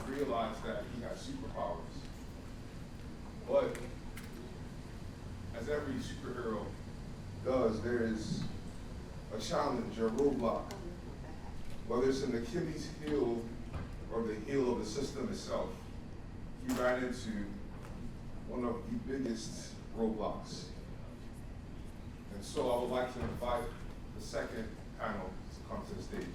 realized that he had superpowers. But as every superhero does, there is a challenge or roadblock, whether it's in the Achilles heel or the heel of the system itself. He ran into one of the biggest roadblocks. And so I would like to invite the second panel to come to the stage.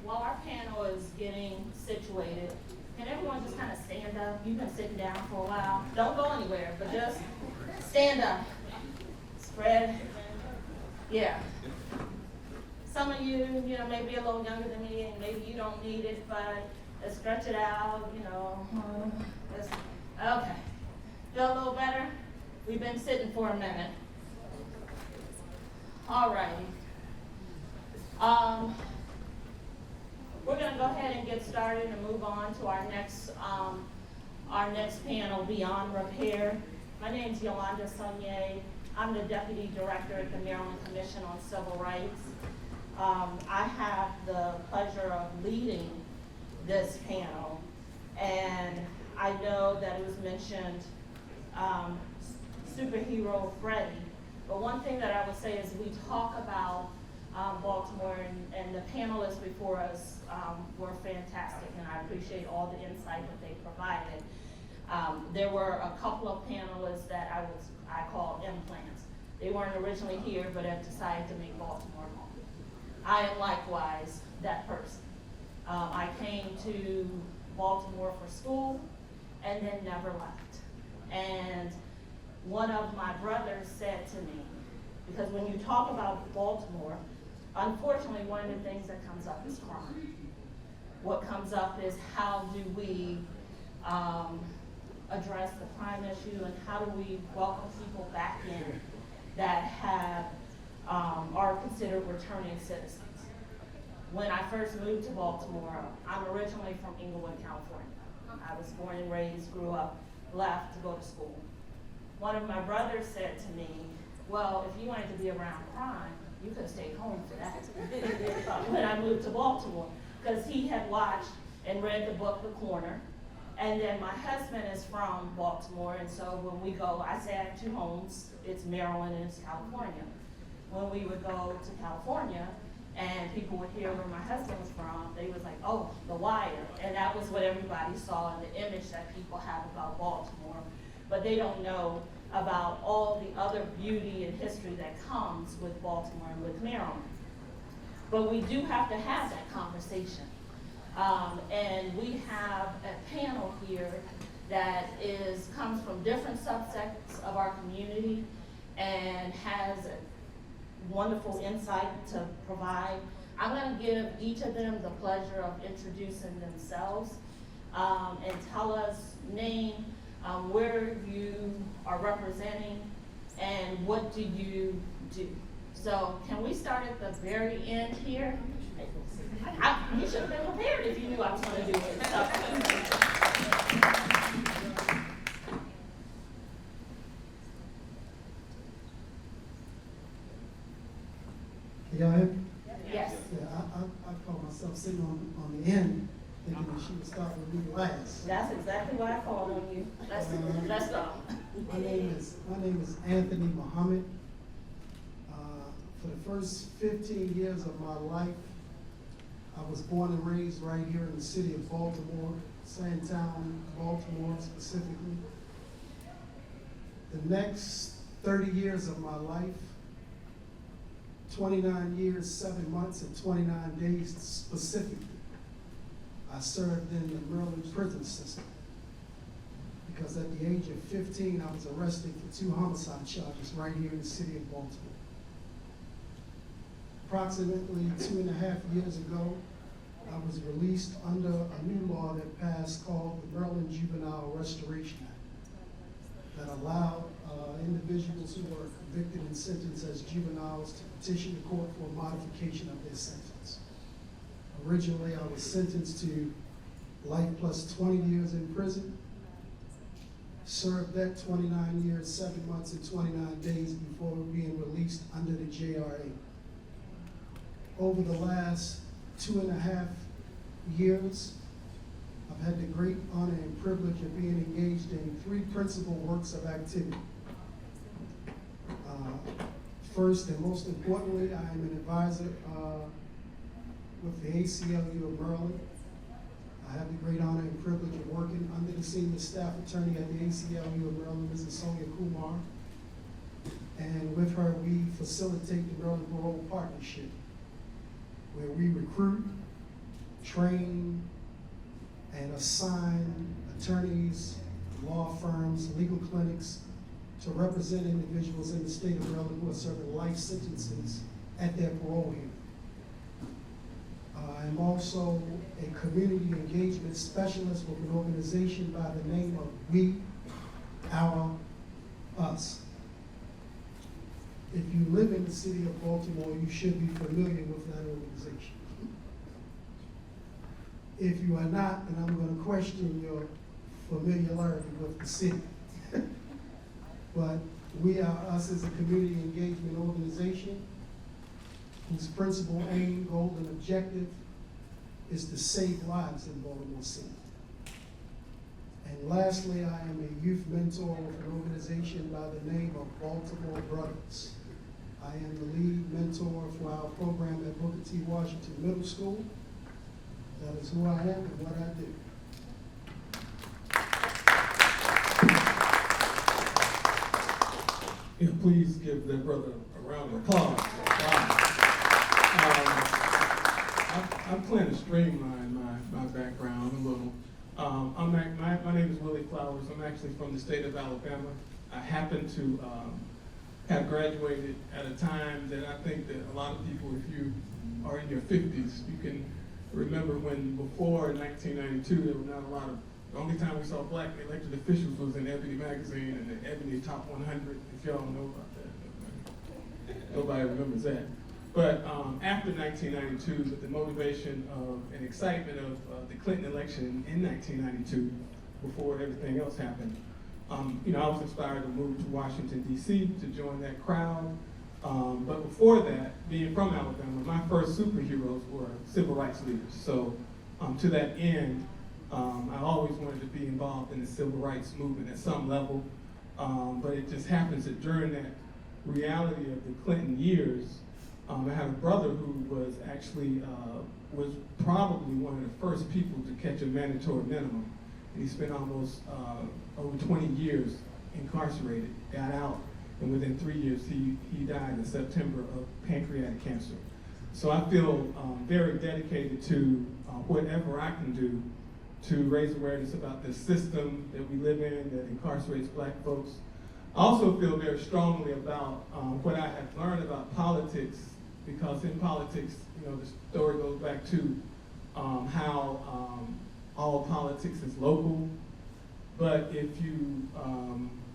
While our panel is getting situated, can everyone just kind of stand up? You've been sitting down for a while. Don't go anywhere, but just stand up. Spread. Yeah. Some of you, maybe a little younger than me, and maybe you don't need it, but stretch it out, okay. Feel a little better? We've been sitting for a minute. All righty. We're going to go ahead and get started and move on to our next panel, Beyond Repair. My name is Yolanda Sonnier. I'm the Deputy Director at the Maryland Commission on Civil Rights. I have the pleasure of leading this panel, and I know that it was mentioned superhero Freddie, but one thing that I would say is we talk about Baltimore, and the panelists before us were fantastic, and I appreciate all the insight that they provided. There were a couple of panelists that I call implants. They weren't originally here, but have decided to make Baltimore home. I am likewise that person. I came to Baltimore for school and then never left. And one of my brothers said to me, because when you talk about Baltimore, unfortunately, one of the things that comes up is crime. What comes up is how do we address the crime issue, and how do we welcome people back in that are considered returning citizens. When I first moved to Baltimore, I'm originally from Inglewood, California. I was born and raised, grew up, left to go to school. One of my brothers said to me, well, if you wanted to be around crime, you could have stayed home for that. When I moved to Baltimore, because he had watched and read the book, The Corner, and then my husband is from Baltimore, and so when we go, I say I have two homes, it's Maryland and it's California. When we would go to California, and people would hear where my husband was from, they was like, oh, The Wire, and that was what everybody saw in the image that people have about Baltimore, but they don't know about all the other beauty and history that comes with Baltimore and with Maryland. But we do have to have that conversation. And we have a panel here that comes from different subsects of our community and has a wonderful insight to provide. I'm going to give each of them the pleasure of introducing themselves and tell us name, where you are representing, and what do you do. So can we start at the very end here? You should have been prepared if you knew I was going to do it. sitting on the end, thinking that she would start with me last. That's exactly why I called on you. Let's go. My name is Anthony Muhammad. For the first 15 years of my life, I was born and raised right here in the city of Baltimore, Sandtown, Baltimore specifically. The next 30 years of my life, 29 years, 7 months, and 29 days specifically, I served in the Maryland prison system. Because at the age of 15, I was arrested for 2 homicide charges right here in the city of Baltimore. Approximately 2.5 years ago, I was released under a new law that passed called the Maryland Juvenile Restoration Act that allowed individuals who were convicted and sentenced as juveniles to petition the court for a modification of their sentence. Originally, I was sentenced to life plus 20 years in prison, served that 29 years, 7 months, and 29 days before being released under the JRA. Over the last 2.5 years, I've had the great honor and privilege of being engaged in 3 principal works of activity. First and most importantly, I am an advisor with the ACLU of Maryland. I have the great honor and privilege of working under the senior staff attorney at the ACLU of Maryland, Mrs. Sonnier. And with her, we facilitate the Maryland Parole Partnership, where we recruit, train, and assign attorneys, law firms, legal clinics to represent individuals in the state of Maryland who are serving life sentences at their parole hearing. I'm also a community engagement specialist with an organization by the name of We, Our, Us. If you live in the city of Baltimore, you should be familiar with that organization. If you are not, then I'm going to question your familiarity with the city. But We Are Us is a community engagement organization whose principal aim, goal, and objective is to save lives in Baltimore City. And lastly, I am a youth mentor with an organization by the name of Baltimore Brothers. I am the lead mentor for our program at Booker T. Washington Middle School. That is who I am and what I do. Yeah, please give that brother a round of applause. Wow. I plan to streamline my background a little. My name is Willie Flowers. I'm actually from the state of Alabama. I happen to have graduated at a time that I think that a lot of people, if you are in your 50s, you can remember when before 1992, there were not a lot of, the only time we saw black elected officials was in Ebony magazine and the Ebony Top 100, if y'all know about that. Nobody remembers that. But after 1992, with the motivation of and excitement of the Clinton election in 1992, before everything else happened, I was inspired to move to Washington, D.C. to join that crowd. But before that, being from Alabama, my first superheroes were civil rights leaders. So to that end, I always wanted to be involved in the civil rights movement at some level. But it just happens that during that reality of the Clinton years, I had a brother who was actually, was probably one of the first people to catch a mandatory minimum. And he spent almost over 20 years incarcerated, got out, and within 3 years he died in September of pancreatic cancer. So I feel very dedicated to whatever I can do to raise awareness about this system that we live in that incarcerates black folks. I also feel very strongly about what I have learned about politics, because in politics, the story goes back to how all politics is local. But if you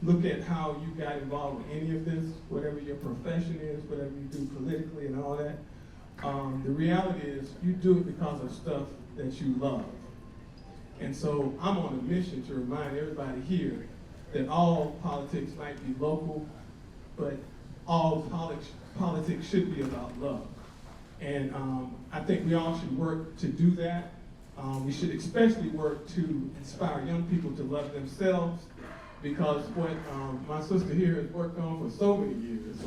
look at how you got involved with any of this, whatever your profession is, whatever you do politically and all that, the reality is you do it because of stuff that you love. And so I'm on a mission to remind everybody here that all politics might be local, but all politics should be about love. And I think we all should work to do that. We should especially work to inspire young people to love themselves, because what my sister here has worked on for so many years,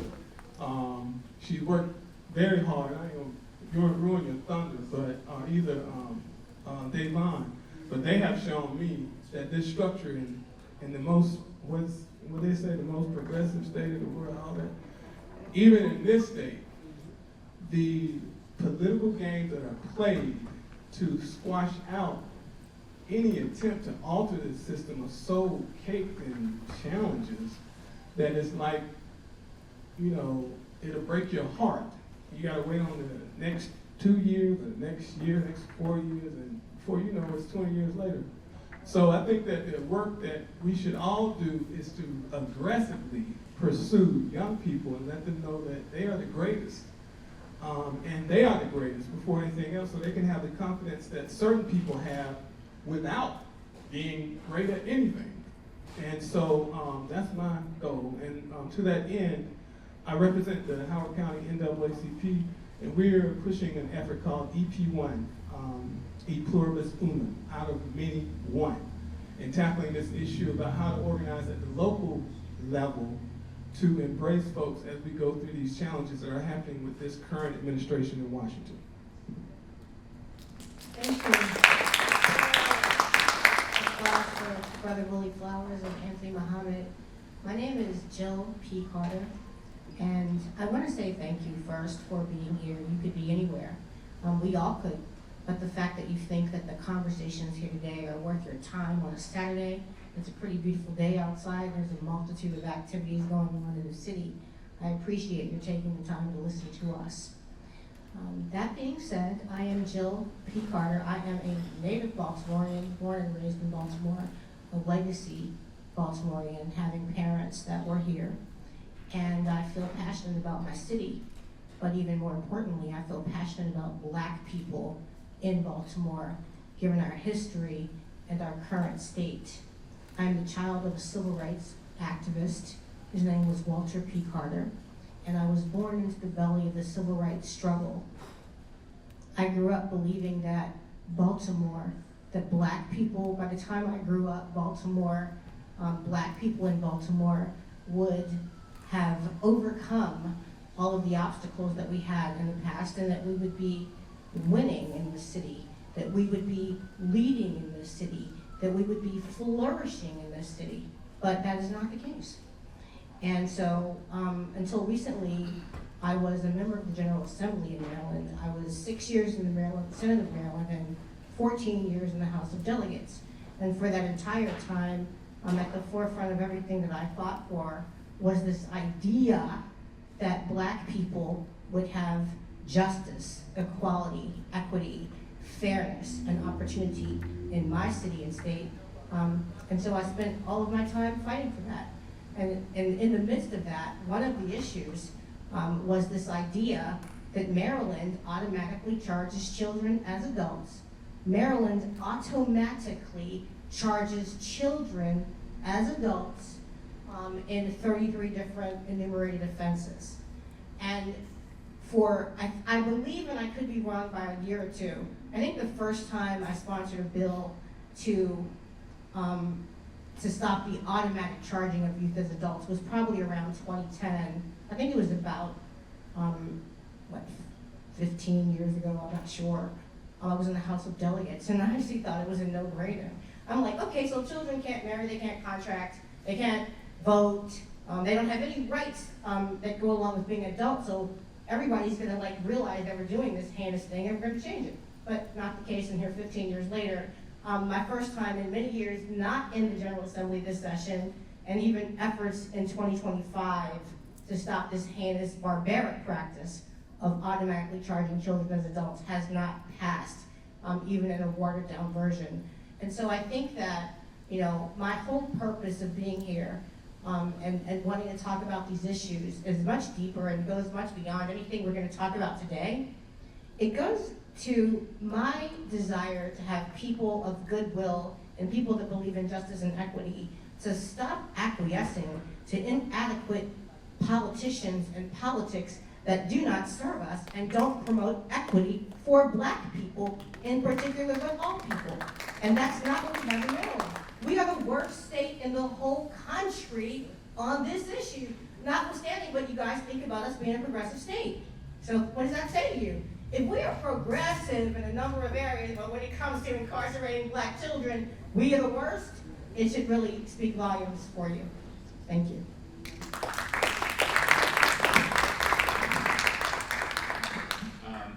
she worked very hard. I ain't gonna ruin your thunder, but either Dayvon, but they have shown me that this structure in the most, what they say, the most progressive state of the world, all that, even in this state, the political games that are played to squash out any attempt to alter the system are so caked in challenges that it's like, you know, it'll break your heart. You gotta wait on the next 2 years, or the next year, next 4 years, and before you know it's 20 years later. So I think that the work that we should all do is to aggressively pursue young people and let them know that they are the greatest. And they are the greatest before anything else, so they can have the confidence that certain people have without being great at anything. And so that's my goal. And to that end, I represent the Howard County NAACP, and we're pushing an effort called EP1, E Pluribus Unum, out of many one, and tackling this issue about how to organize at the local level to embrace folks as we go through these challenges that are happening with this current administration in Washington. Thank you. Applause for Brother Willie Flowers and Anthony Muhammad. My name is Jill P. Carter, and I want to say thank you first for being here. You could be anywhere. We all could, but the fact that you think that the conversations here today are worth your time on a Saturday, it's a pretty beautiful day outside. There's a multitude of activities going on in the city. I appreciate you taking the time to listen to us. That being said, I am Jill P. Carter. I am a native Baltimorean, born and raised in Baltimore, a legacy Baltimorean, having parents that were here. And I feel passionate about my city, but even more importantly, I feel passionate about Black people in Baltimore, given our history and our current state. I'm the child of a civil rights activist. His name was Walter P. Carter, and I was born into the belly of the civil rights struggle. I grew up believing that Baltimore, that Black people, by the time I grew up, Baltimore, Black people in Baltimore would have overcome all of the obstacles that we had in the past, and that we would be winning in the city, that we would be leading in the city, that we would be flourishing in this city, but that is not the case. And so, until recently, I was a member of the General Assembly in Maryland. I was 6 years in the Senate of Maryland and 14 years in the House of Delegates. And for that entire time, at the forefront of everything that I fought for was this idea that Black people would have justice, equality, equity, fairness, and opportunity in my city and state. And so I spent all of my time fighting for that. And in the midst of that, one of the issues was this idea that Maryland automatically charges children as adults. Maryland automatically charges children as adults in 33 different enumerated offenses. And I believe, and I could be wrong by a year or two, I think the first time I sponsored a bill to stop the automatic charging of youth as adults was probably around 2010. I think it was about, 15 years ago, I'm not sure. I was in the House of Delegates, and I actually thought it was a no-brainer. I'm like, okay, so children can't marry, they can't contract, they can't vote, they don't have any rights that go along with being adults, so everybody's gonna realize that we're doing this heinous thing and we're gonna change it. But not the case, and here 15 years later, my first time in many years not in the General Assembly this session, and even efforts in 2025 to stop this heinous, barbaric practice of automatically charging children as adults has not passed, even in a watered down version. And so I think that, my whole purpose of being here and wanting to talk about these issues is much deeper and goes much beyond anything we're going to talk about today. It goes to my desire to have people of goodwill and people that believe in justice and equity to stop acquiescing to inadequate politicians and politics that do not serve us and don't promote equity for Black people, in particular, but all people. And that's not what we have in Maryland. We are the worst state in the whole country on this issue, notwithstanding what you guys think about us being a progressive state. So what does that say to you? If we are progressive in a number of areas, but when it comes to incarcerating Black children, we are the worst, it should really speak volumes for you. Thank you.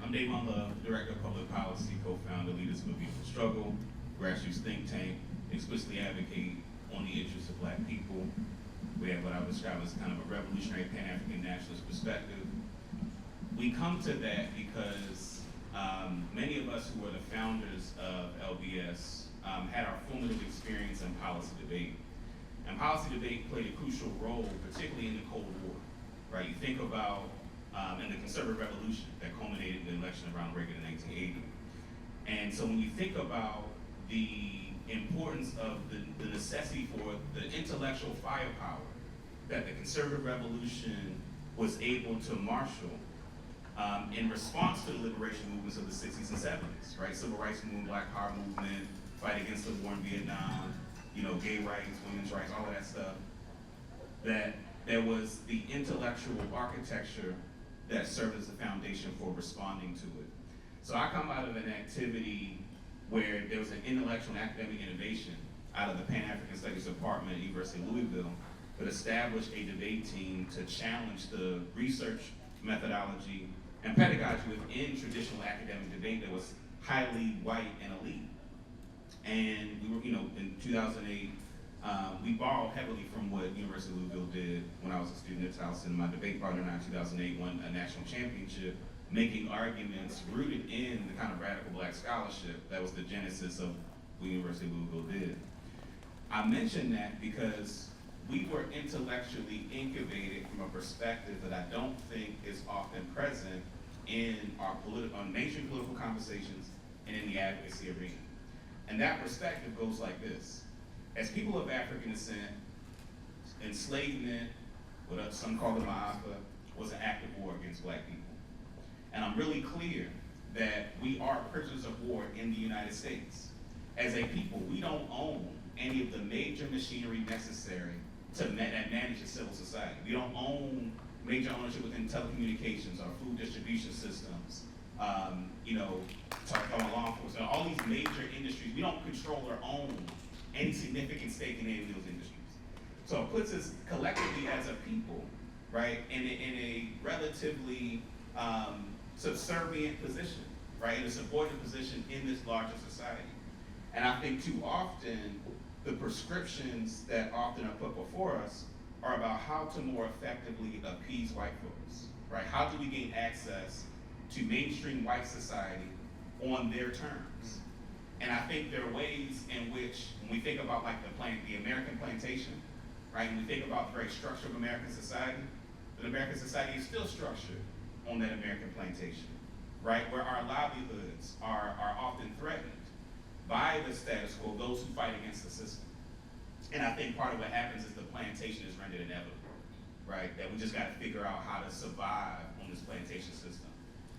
I'm Dayvon, the Director of Public Policy, co-founder, Leaders for Beautiful Struggle, grassroots think tank, explicitly advocate on the interests of Black people. We have what I would describe as kind of a revolutionary Pan-African nationalist perspective. We come to that because many of us who were the founders of LBS had our formative experience in policy debate. And policy debate played a crucial role, particularly in the Cold War, right? You think about in the conservative revolution that culminated in the election of Ronald Reagan in 1980. And so when you think about the importance of the necessity for the intellectual firepower that the conservative revolution was able to marshal in response to the liberation movements of the 60s and 70s, right? Civil rights movement, Black Power movement, fight against the war in Vietnam, you know, gay rights, women's rights, all of that stuff, that there was the intellectual architecture that served as the foundation for responding to it. So I come out of an activity where there was an intellectual and academic innovation out of the Pan-African Studies Department at University of Louisville that established a debate team to challenge the research methodology and pedagogy within traditional academic debate that was highly white and elite. And we were, you know, in 2008, we borrowed heavily from what University of Louisville did when I was a student at Towson. My debate partner and I in 2008 won a national championship, making arguments rooted in the kind of radical Black scholarship that was the genesis of what University of Louisville did. I mention that because we were intellectually incubated from a perspective that I don't think is often present in our mainstream political conversations and in the advocacy arena. And that perspective goes like this. As people of African descent, enslavement, what some call the Mustafaa, was an act of war against Black people. And I'm really clear that we are prisoners of war in the United States. As a people, we don't own any of the major machinery necessary to manage a civil society. We don't own major ownership within telecommunications, our food distribution systems, talking about law enforcement, all these major industries. We don't control or own any significant stake in any of those industries. So it puts us collectively as a people, right, in a relatively subservient position, right, in a subordinate position in this larger society. And I think too often, the prescriptions that often are put before us are about how to more effectively appease white folks, right? How do we gain access to mainstream white society on their terms? And I think there are ways in which, when we think about like the American plantation, right? When we think about the very structure of American society, that American society is still structured on that American plantation, right? Where our livelihoods are often threatened by the status quo, those who fight against the system. And I think part of what happens is the plantation is rendered inevitable, right? That we just gotta figure out how to survive on this plantation system,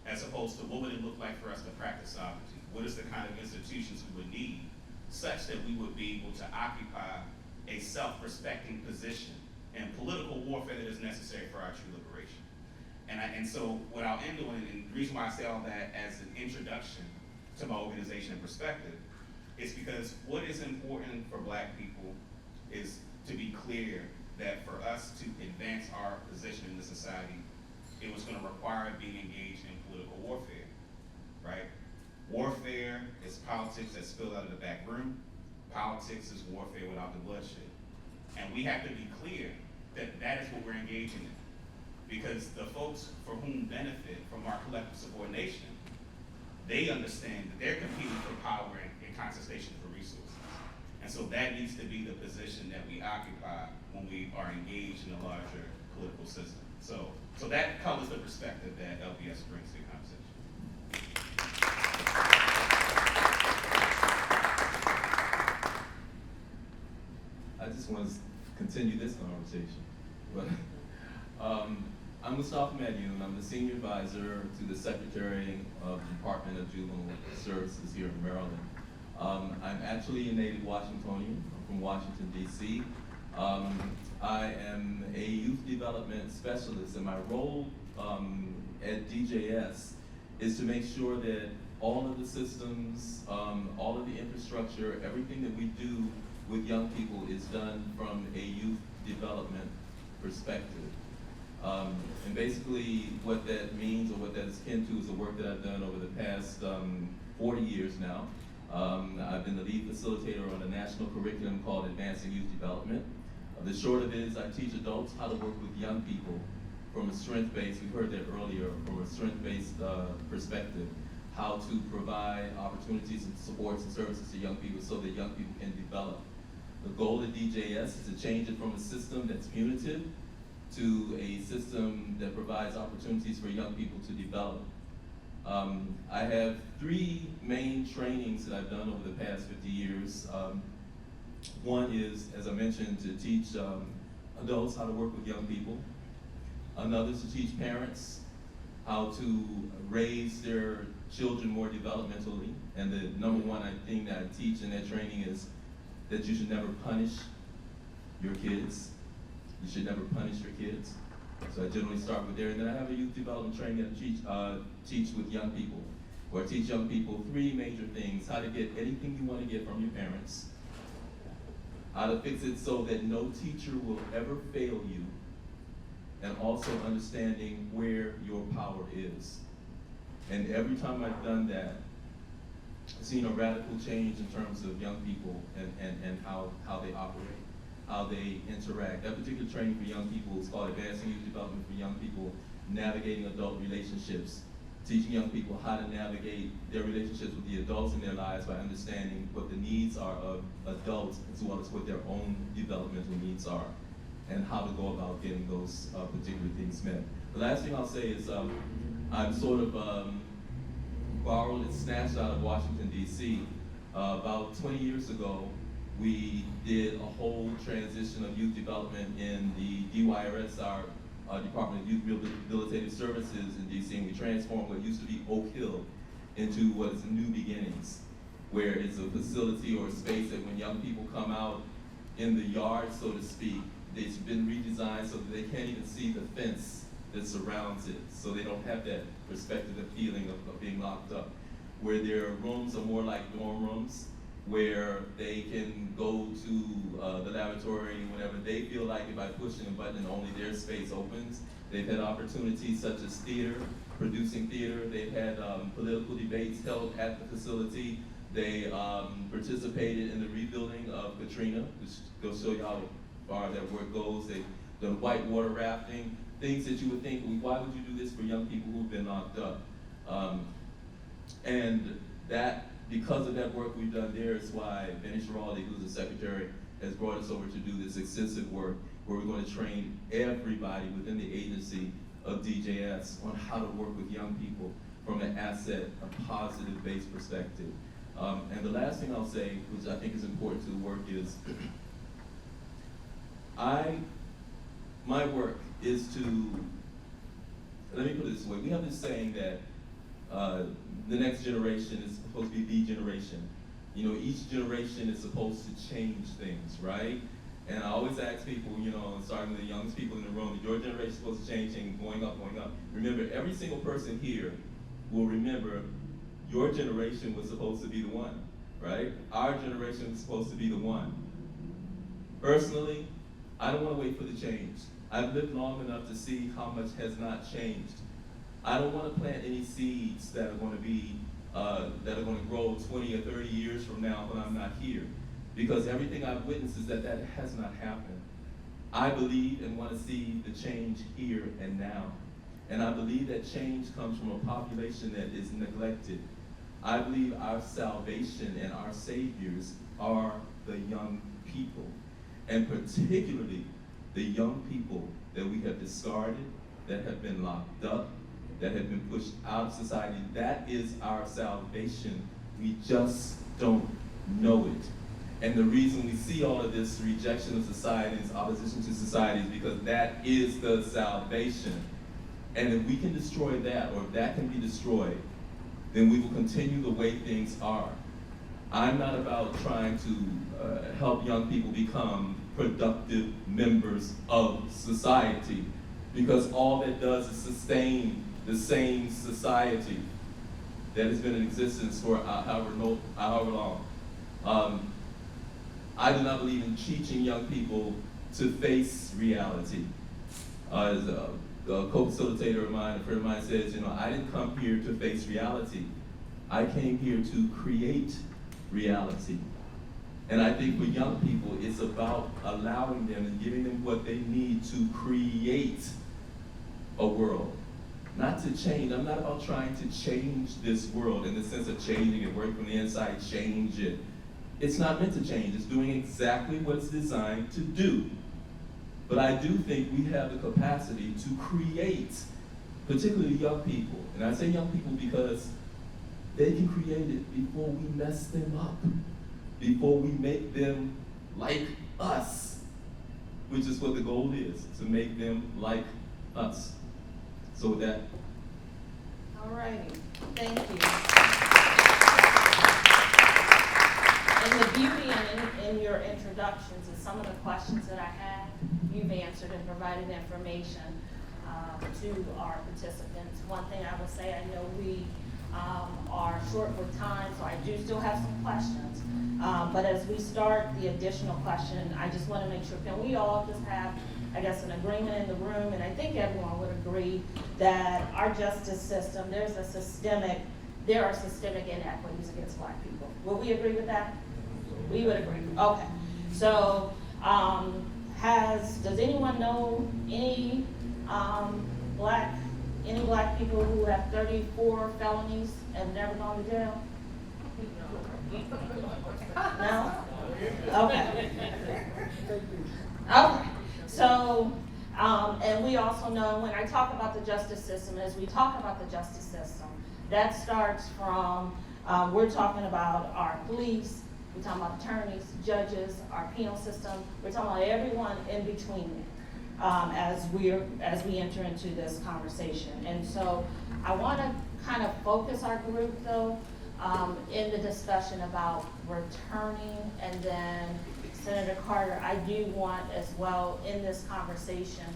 as opposed to what would it look like for us to practice sovereignty? What is the kind of institutions we would need such that we would be able to occupy a self-respecting position in political warfare that is necessary for our true liberation? And so what I'll end on, and the reason why I say all that as an introduction to my organization and perspective, is because what is important for Black people is to be clear that for us to advance our position in the society, it was going to require being engaged in political warfare, right? Warfare is politics that spilled out of the back room. Politics is warfare without the bloodshed. And we have to be clear that that is what we're engaging in. Because the folks for whom benefit from our collective subordination, they understand that they're competing for power and contestation for resources. And so that needs to be the position that we occupy when we are engaged in a larger political system. So that colors the perspective that LBS brings to the conversation. I just want to continue this conversation, but I'm Mustafaa Madyun. I'm the Senior Advisor to the Secretary of the Department of Juvenile Services here in Maryland. I'm actually a native Washingtonian. I'm from Washington, D.C. I am a youth development specialist, and my role at DJS is to make sure that all of the systems, all of the infrastructure, everything that we do with young people is done from a youth development perspective. And basically what that means, or what that is akin to, is the work that I've done over the past 40 years now. I've been the lead facilitator on a national curriculum called Advancing Youth Development. The short of it is I teach adults how to work with young people from a strength-based, we heard that earlier, from a strength-based perspective, how to provide opportunities and supports and services to young people so that young people can develop. The goal of DJS is to change it from a system that's punitive to a system that provides opportunities for young people to develop. I have 3 main trainings that I've done over the past 50 years. One is, as I mentioned, to teach adults how to work with young people. Another is to teach parents how to raise their children more developmentally. And the number one thing that I teach in that training is that you should never punish your kids. You should never punish your kids. So I generally start with there, and then I have a youth development training that I teach with young people, where I teach young people 3 major things: how to get anything you want to get from your parents, how to fix it so that no teacher will ever fail you, and also understanding where your power is. And every time I've done that, I've seen a radical change in terms of young people and how they operate, how they interact. That particular training for young people is called Advancing Youth Development for Young People, Navigating Adult Relationships, teaching young people how to navigate their relationships with the adults in their lives by understanding what the needs are of adults as well as what their own developmental needs are, and how to go about getting those particular things met. The last thing I'll say is I'm sort of borrowed and snatched out of Washington, D.C. About 20 years ago, we did a whole transition of youth development in the DYRS, our Department of Youth Rehabilitative Services in D.C., and we transformed what used to be Oak Hill into what is New Beginnings, where it's a facility or a space that when young people come out in the yard, so to speak, it's been redesigned so that they can't even see the fence that surrounds it, so they don't have that perspective and feeling of being locked up, where their rooms are more like dorm rooms, where they can go to the laboratory whenever they feel like it by pushing a button and only their space opens. They've had opportunities such as theater, producing theater. They've had political debates held at the facility. They participated in the rebuilding of Katrina, which goes show you how far that work goes. They've done whitewater rafting, things that you would think, why would you do this for young people who've been locked up? And that, because of that work we've done there, is why Benny Schiraldi, who's the secretary, has brought us over to do this extensive work where we're going to train everybody within the agency of DJS on how to work with young people from an asset, a positive-based perspective. And the last thing I'll say, which I think is important to the work, is my work is to, let me put it this way, we have this saying that the next generation is supposed to be the generation. You know, each generation is supposed to change things, right? And I always ask people, you know, starting with the youngest people in the room, your generation is supposed to change things, going up, going up. Remember, every single person here will remember your generation was supposed to be the one, right? Our generation was supposed to be the one. Personally, I don't want to wait for the change. I've lived long enough to see how much has not changed. I don't want to plant any seeds that are going to be, that are going to grow 20 or 30 years from now when I'm not here. Because everything I've witnessed is that has not happened. I believe and want to see the change here and now. And I believe that change comes from a population that is neglected. I believe our salvation and our saviors are the young people. And particularly the young people that we have discarded, that have been locked up, that have been pushed out of society. That is our salvation. We just don't know it. And the reason we see all of this rejection of society, this opposition to society, is because that is the salvation. And if we can destroy that, or if that can be destroyed, then we will continue the way things are. I'm not about trying to help young people become productive members of society, because all that does is sustain the same society that has been in existence for however long. I do not believe in teaching young people to face reality. As a co-facilitator of mine, a friend of mine says, I didn't come here to face reality. I came here to create reality. And I think for young people, it's about allowing them and giving them what they need to create a world. Not to change. I'm not about trying to change this world in the sense of changing it, work from the inside, change it. It's not meant to change. It's doing exactly what it's designed to do. But I do think we have the capacity to create, particularly young people. And I say young people because they can create it before we mess them up, before we make them like us, which is what the goal is, to make them like us. So with that. All righty, thank you. And the beauty in your introductions is some of the questions that I had, you've answered and provided information to our participants. One thing I will say, I know we are short with time, so I do still have some questions. But as we start the additional question, I just want to make sure, can we all just have, I guess, an agreement in the room, and I think everyone would agree that our justice system, there are systemic inequities against Black people. Will we agree with that? We would agree. Okay. So, does anyone know any Black people who have 34 felonies and never gone to jail? No? Okay. Okay. So, and we also know when I talk about the justice system, as we talk about the justice system, that starts from, we're talking about our police, we're talking about attorneys, judges, our penal system, we're talking about everyone in between as we enter into this conversation. And so I want to kind of focus our group though in the discussion about returning, and then Senator Carter, I do want as well in this conversation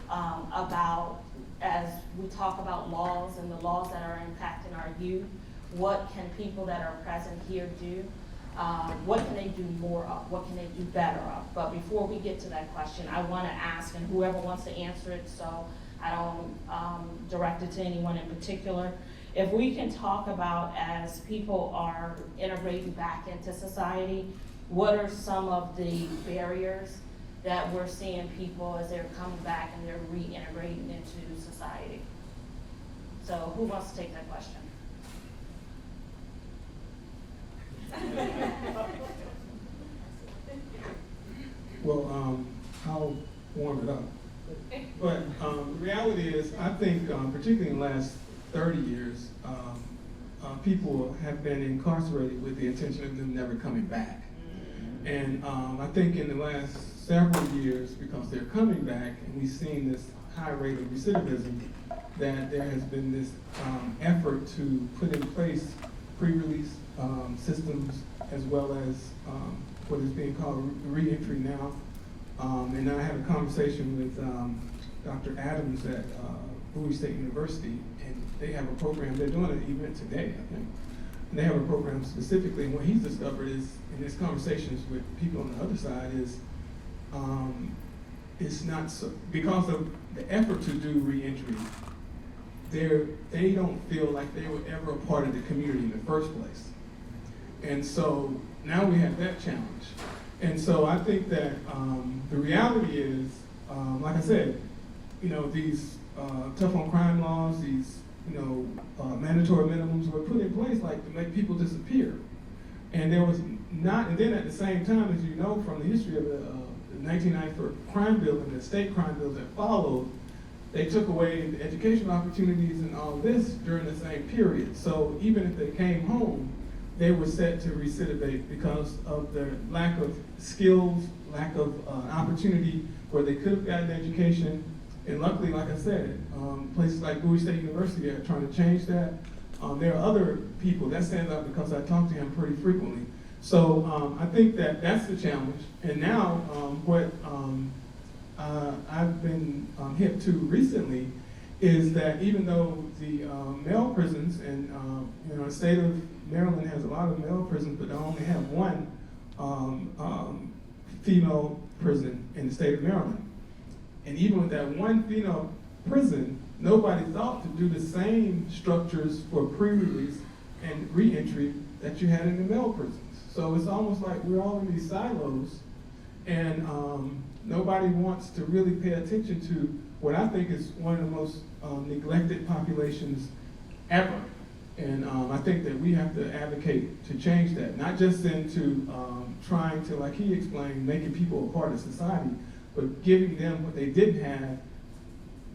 about, as we talk about laws and the laws that are impacting our youth, what can people that are present here do? What can they do more of? What can they do better of? But before we get to that question, I want to ask, and whoever wants to answer it, so I don't direct it to anyone in particular, if we can talk about, as people are integrating back into society, what are some of the barriers that we're seeing people as they're coming back and they're reintegrating into society? So who wants to take that question? Well, I'll warm it up. But the reality is, I think, particularly in the last 30 years, people have been incarcerated with the intention of them never coming back. And I think in the last several years, because they're coming back, and we've seen this high rate of recidivism, that there has been this effort to put in place pre-release systems, as well as what is being called reentry now. And I had a conversation with Dr. Adams at Bowie State University, and they have a program, they're doing an event today, I think. And they have a program specifically, and what he's discovered is, in his conversations with people on the other side, is it's not so, because of the effort to do reentry, they don't feel like they were ever a part of the community in the first place. And so now we have that challenge. And so I think that the reality is, like I said, these tough on crime laws, these mandatory minimums were put in place like to make people disappear. And there was not, and then at the same time, as you know from the history of the 1994 crime bill and the state crime bills that followed, they took away the educational opportunities and all this during the same period. So even if they came home, they were set to recidivate because of their lack of skills, lack of opportunity where they could have gotten education, And luckily, like I said, places like Bowie State University are trying to change that. There are other people that stand up because I talk to him pretty frequently. So I think that that's the challenge. And now what I've been hip to recently is that even though the male prisons, and the state of Maryland has a lot of male prisons, but they only have one female prison in the state of Maryland. And even with that one female prison, nobody thought to do the same structures for pre-release and re-entry that you had in the male prisons. So it's almost like we're all in these silos, and nobody wants to really pay attention to what I think is one of the most neglected populations ever. And I think that we have to advocate to change that, not just into trying to, like he explained, making people a part of society, but giving them what they didn't have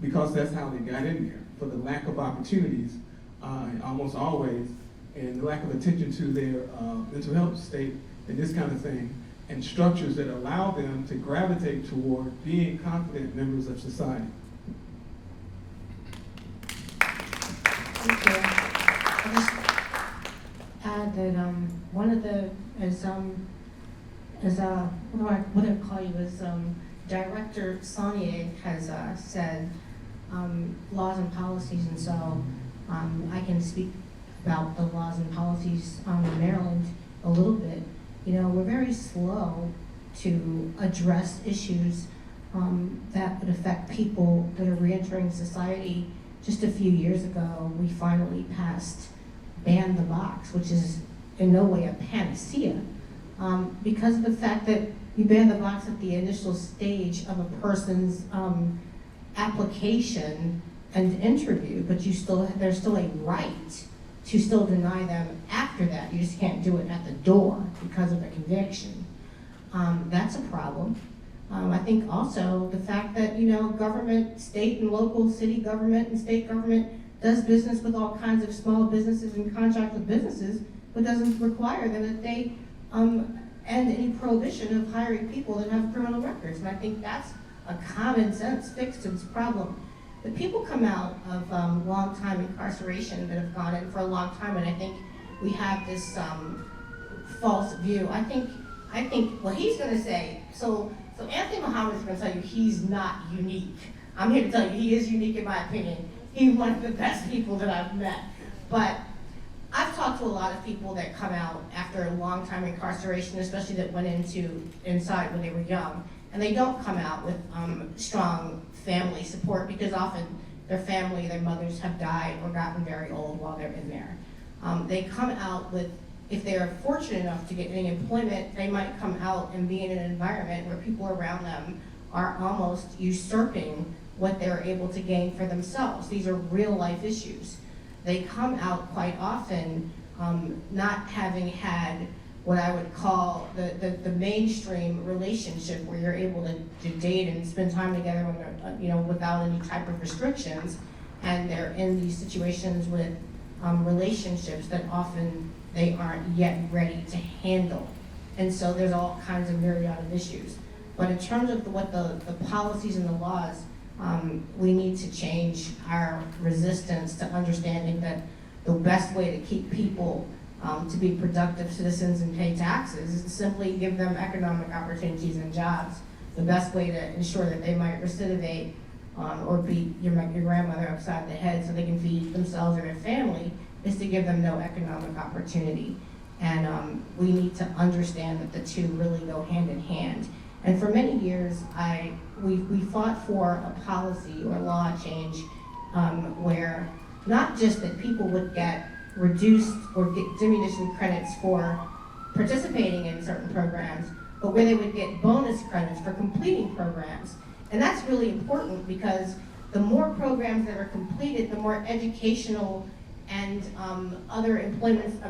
because that's how they got in there, for the lack of opportunities, almost always, and the lack of attention to their mental health state and this kind of thing, and structures that allow them to gravitate toward being confident members of society. Thank you. I'll just add that one of the, what I call you, as Director Sonnier has said, laws and policies, and so I can speak about the laws and policies in Maryland a little bit. You know, we're very slow to address issues that would affect people that are reentering society. Just a few years ago, we finally passed Ban the Box, which is in no way a panacea, because of the fact that you ban the box at the initial stage of a person's application and interview, but there's still a right to still deny them after that. You just can't do it at the door because of a conviction. That's a problem. I think also the fact that, government, state and local, city government and state government does business with all kinds of small businesses and contract with businesses, but doesn't require them that they end any prohibition of hiring people that have criminal records. And I think that's a common sense fix to this problem. But people come out of long time incarceration that have gone in for a long time, and I think we have this false view. I think well, he's going to say, so Anthony Muhammad is going to tell you he's not unique. I'm here to tell you he is unique in my opinion. He's one of the best people that I've met. But I've talked to a lot of people that come out after a long time incarceration, especially that went inside when they were young, and they don't come out with strong family support because often their family, their mothers have died or gotten very old while they're in there. They come out with, if they are fortunate enough to get any employment, they might come out and be in an environment where people around them are almost usurping what they're able to gain for themselves. These are real life issues. They come out quite often not having had what I would call the mainstream relationship where you're able to date and spend time together when they're, without any type of restrictions, and they're in these situations with relationships that often they aren't yet ready to handle. And so there's all kinds of myriad of issues. But in terms of what the policies and the laws, we need to change our resistance to understanding that the best way to keep people to be productive citizens and pay taxes is to simply give them economic opportunities and jobs. The best way to ensure that they might recidivate or beat your grandmother upside the head so they can feed themselves or their family is to give them no economic opportunity. And we need to understand that the two really go hand in hand. And for many years, we fought for a policy or law change where not just that people would get reduced or get diminution credits for participating in certain programs, but where they would get bonus credits for completing programs. And that's really important because the more programs that are completed, the more educational and other employment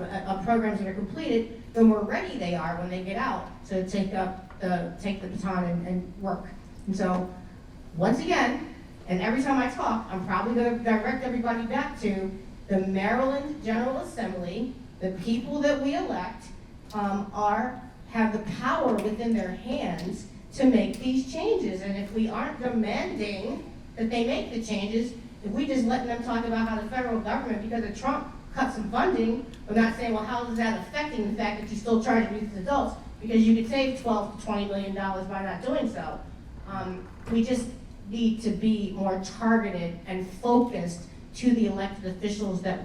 programs that are completed, the more ready they are when they get out to take the baton and work. And so, once again, and every time I talk, I'm probably going to direct everybody back to the Maryland General Assembly. The people that we elect have the power within their hands to make these changes. And if we aren't demanding that they make the changes. If we just let them talk about how the federal government, because of Trump, cut some funding, we're not saying, well, how is that affecting the fact that you're still charging these adults? Because you could save $12 to $20 million by not doing so. We just need to be more targeted and focused to the elected officials that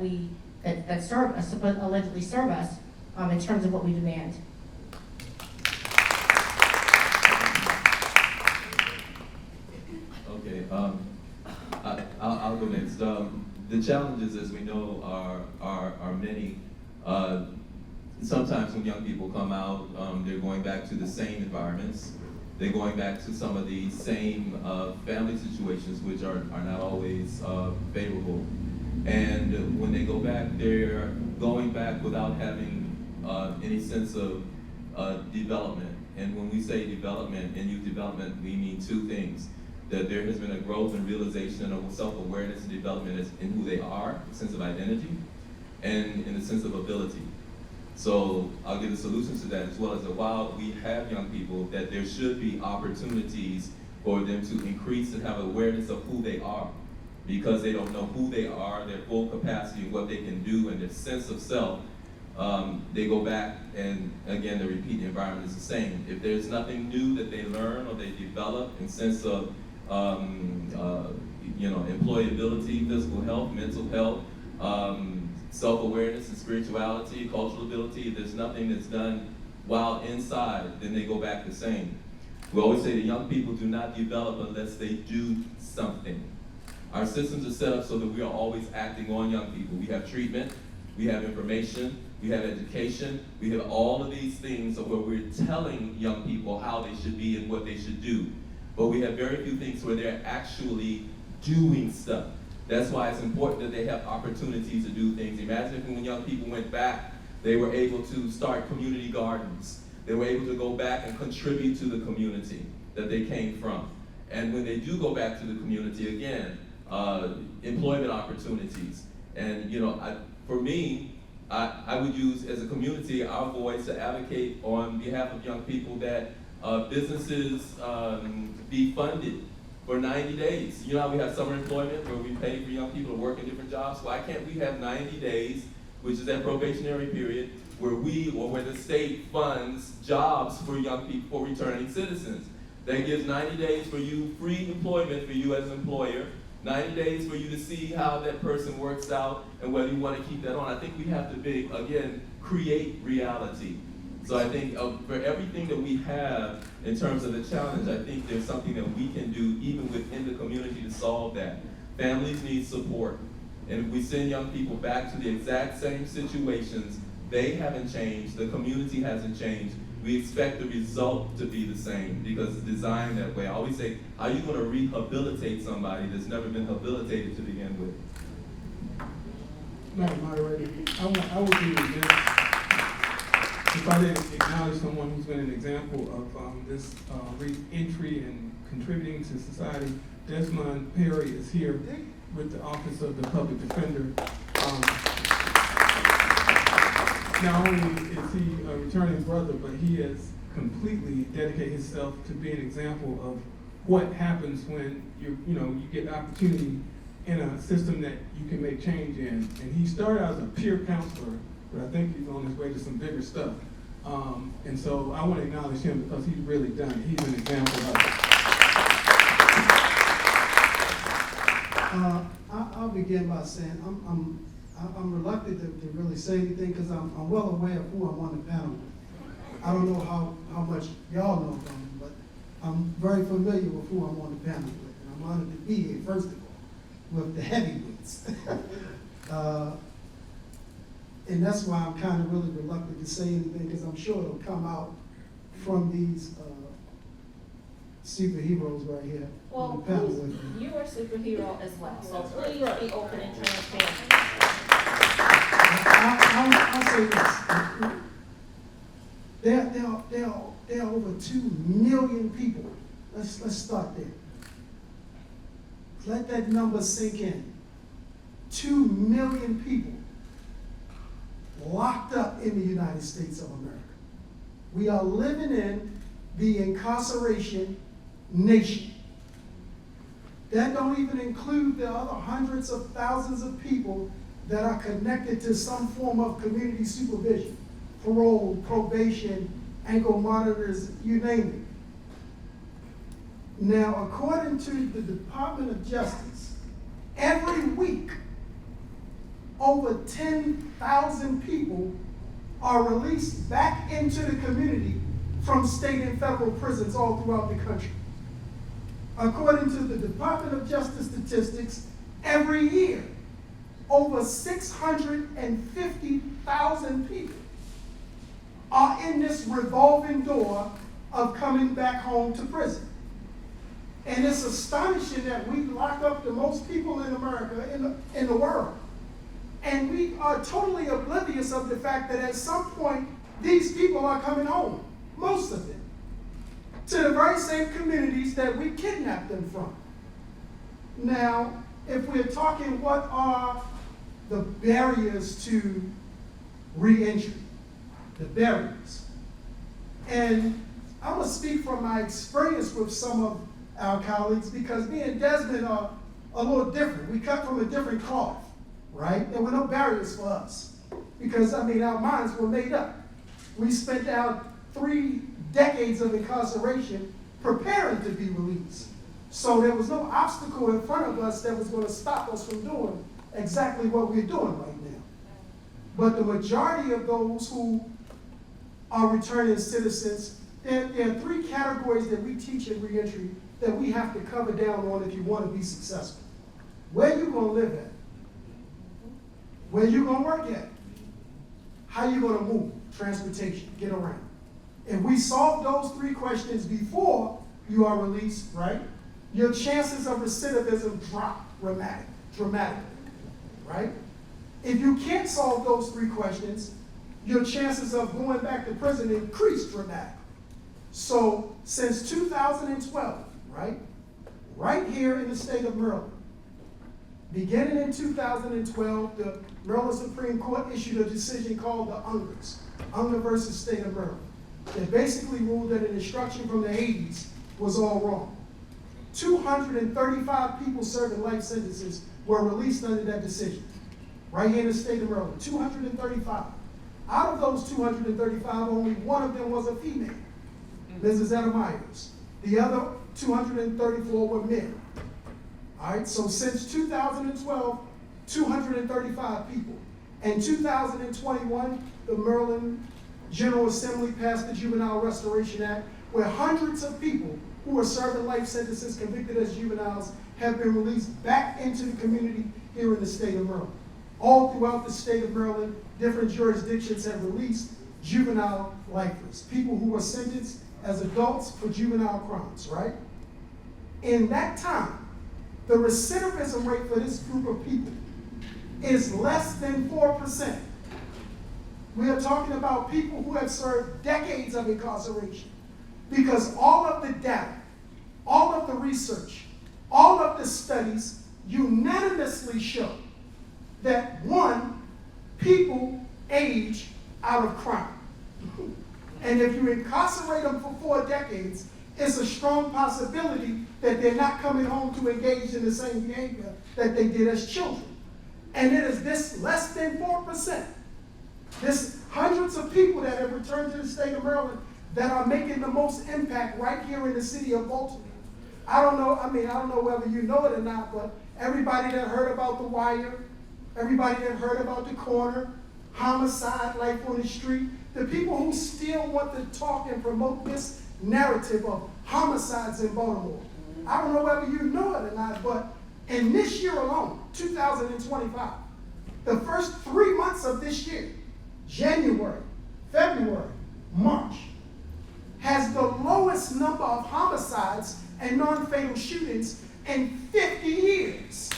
serve us, allegedly serve us, in terms of what we demand. Okay, I'll go next. The challenges, as we know, are many. Sometimes when young people come out, they're going back to the same environments. They're going back to some of the same family situations, which are not always favorable. And when they go back, they're going back without having any sense of development. And when we say development, in youth development, we mean two things. That there has been a growth and realization of self-awareness and development in who they are, a sense of identity, and in the sense of ability. So I'll give the solutions to that, as well as that while we have young people, that there should be opportunities for them to increase and have awareness of who they are, because they don't know who they are, their full capacity, and what they can do, and their sense of self. They go back, and again, the repeat environment is the same. If there's nothing new that they learn or they develop in sense of employability, physical health, mental health, self-awareness and spirituality, cultural ability, if there's nothing that's done while inside, then they go back the same. We always say that young people do not develop unless they do something. Our systems are set up so that we are always acting on young people. We have treatment, we have information, we have education, we have all of these things where we're telling young people how they should be and what they should do. But we have very few things where they're actually doing stuff. That's why it's important that they have opportunities to do things. Imagine if when young people went back, they were able to start community gardens. They were able to go back and contribute to the community that they came from. And when they do go back to the community again, employment opportunities. And for me, I would use as a community our voice to advocate on behalf of young people that businesses be funded for 90 days. You know how we have summer employment where we pay for young people to work in different jobs? Why can't we have 90 days, which is that probationary period, where where the state funds jobs for young people, for returning citizens? That gives 90 days for you, free employment for you as an employer, 90 days for you to see how that person works out and whether you want to keep that on. I think we have to, again, create reality. So I think for everything that we have in terms of the challenge, I think there's something that we can do even within the community to solve that. Families need support. And if we send young people back to the exact same situations, they haven't changed, the community hasn't changed. We expect the result to be the same because it's designed that way. I always say, how are you going to rehabilitate somebody that's never been rehabilitated to begin with? Madam Moderator, I would be remiss if I didn't acknowledge someone who's been an example of this re-entry and contributing to society. Desmond Perry is here with the Office of the Public Defender. Not only is he a returning brother, but he has completely dedicated himself to be an example of what happens when you get the opportunity in a system that you can make change in. And he started out as a peer counselor, but I think he's on his way to some bigger stuff. And so I want to acknowledge him because he's really done it. He's an example of it. I'll begin by saying I'm reluctant to really say anything because I'm well aware of who I'm on the panel with. I don't know how much y'all know about him, but I'm very familiar with who I'm on the panel with. And I'm honored to be here, first of all, with the heavyweights. And that's why I'm kind of really reluctant to say anything because I'm sure it'll come out from these superheroes right here. Well, on the panel with me. you are a superhero as well, so please be open and transparent. I'll say this. There are over 2 million people. Let's start there. Let that number sink in. 2 million people locked up in the United States of America. We are living in the incarceration nation. That don't even include the other hundreds of thousands of people that are connected to some form of community supervision, parole, probation, ankle monitors, you name it. Now, according to the Department of Justice, every week, over 10,000 people are released back into the community from state and federal prisons all throughout the country. According to the Department of Justice statistics, every year, over 650,000 people are in this revolving door of coming back home to prison. And it's astonishing that we lock up the most people in America, in the world. And we are totally oblivious of the fact that at some point, these people are coming home, most of them, to the very same communities that we kidnapped them from. Now, if we're talking what are the barriers to re-entry, the barriers. And I'm gonna speak from my experience with some of our colleagues, because me and Desmond are a little different. We cut from a different cloth, right? There were no barriers for us, because our minds were made up. We spent our 3 decades of incarceration preparing to be released. So there was no obstacle in front of us that was going to stop us from doing exactly what we're doing right now. But the majority of those who are returning citizens, there are 3 categories that we teach in reentry that we have to cover down on if you want to be successful. Where you going to live at? Where you going to work at? How you going to move? Transportation, get around. If we solve those 3 questions before you are released, right, your chances of recidivism drop dramatically, right? If you can't solve those 3 questions, your chances of going back to prison increase dramatically. So since 2012, right here in the state of Maryland, beginning in 2012, the Maryland Supreme Court issued a decision called the Unger versus State of Maryland. That basically ruled that an instruction from the 80s was all wrong. 235 people serving life sentences were released under that decision, right here in the state of Maryland, 235. Out of those 235, only one of them was a female, Mrs. Myers. The other 234 were men. All right, so since 2012, 235 people. In 2021, the Maryland General Assembly passed the Juvenile Restoration Act, where hundreds of people who are serving life sentences convicted as juveniles have been released back into the community here in the state of Maryland. All throughout the state of Maryland, different jurisdictions have released juvenile lifers, people who were sentenced as adults for juvenile crimes, right? In that time, the recidivism rate for this group of people is less than 4%. We are talking about people who have served decades of incarceration, because all of the data, all of the research, all of the studies unanimously show that, 1, people age out of crime. And if you incarcerate them for 4 decades, it's a strong possibility that they're not coming home to engage in the same behavior that they did as children. And it is this less than 4%. This hundreds of people that have returned to the state of Maryland that are making the most impact right here in the city of Baltimore. I don't know whether you know it or not, but everybody that heard about The Wire, everybody that heard about The Corner, homicide, life on the street, the people who still want to talk and promote this narrative of homicides in Baltimore. I don't know whether you know it or not, but in this year alone, 2025, the first 3 months of this year, January, February, March, has the lowest number of homicides and non-fatal shootings in 50 years.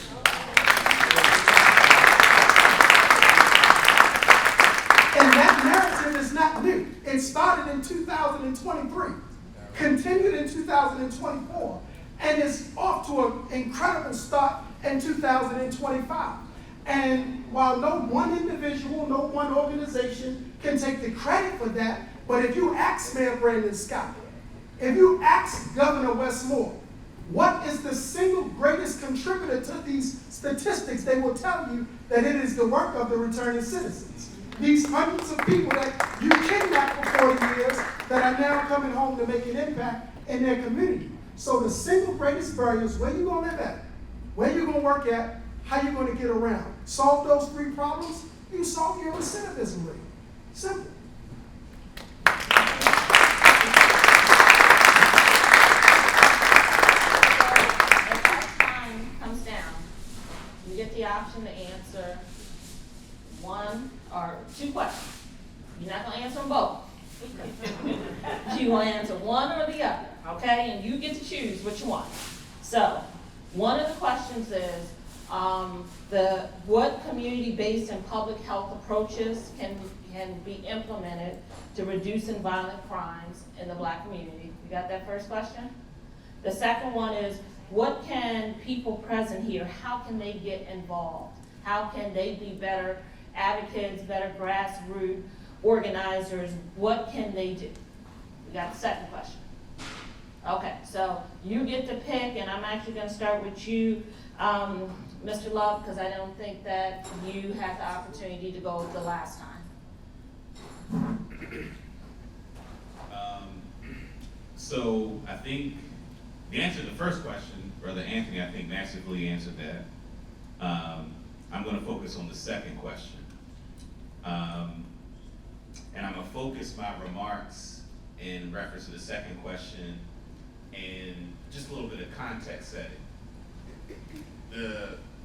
And that narrative is not new. It started in 2023, continued in 2024, and is off to an incredible start in 2025. And while no one individual, no one organization can take the credit for that, but if you ask Mayor Brandon Scott, if you ask Governor Wes Moore, What is the single greatest contributor to these statistics? They will tell you that it is the work of the returning citizens. These hundreds of people that you kidnapped for 40 years that are now coming home to make an impact in their community. So the single greatest barrier is where you gonna live at, where you gonna work at, how you gonna get around. Solve those 3 problems, you solve your recidivism rate. Simple. You get the option to answer 1 or 2 questions. You're not gonna answer them both. You wanna answer one or the other, okay? And you get to choose which one. So, one of the questions is, what community-based and public health approaches can be implemented to reduce violent crimes in the Black community? You got that first question? The second one is, what can people present here, how can they get involved? How can they be better advocates, better grassroots organizers? What can they do? We got the second question. Okay, so you get to pick, and I'm actually gonna start with you, Mr. Love, because I don't think that you had the opportunity to go the last time. So I think the answer to the first question, Brother Anthony, I think masterfully answered that. I'm going to focus on the second question. And I'm going to focus my remarks in reference to the second question and just a little bit of context setting.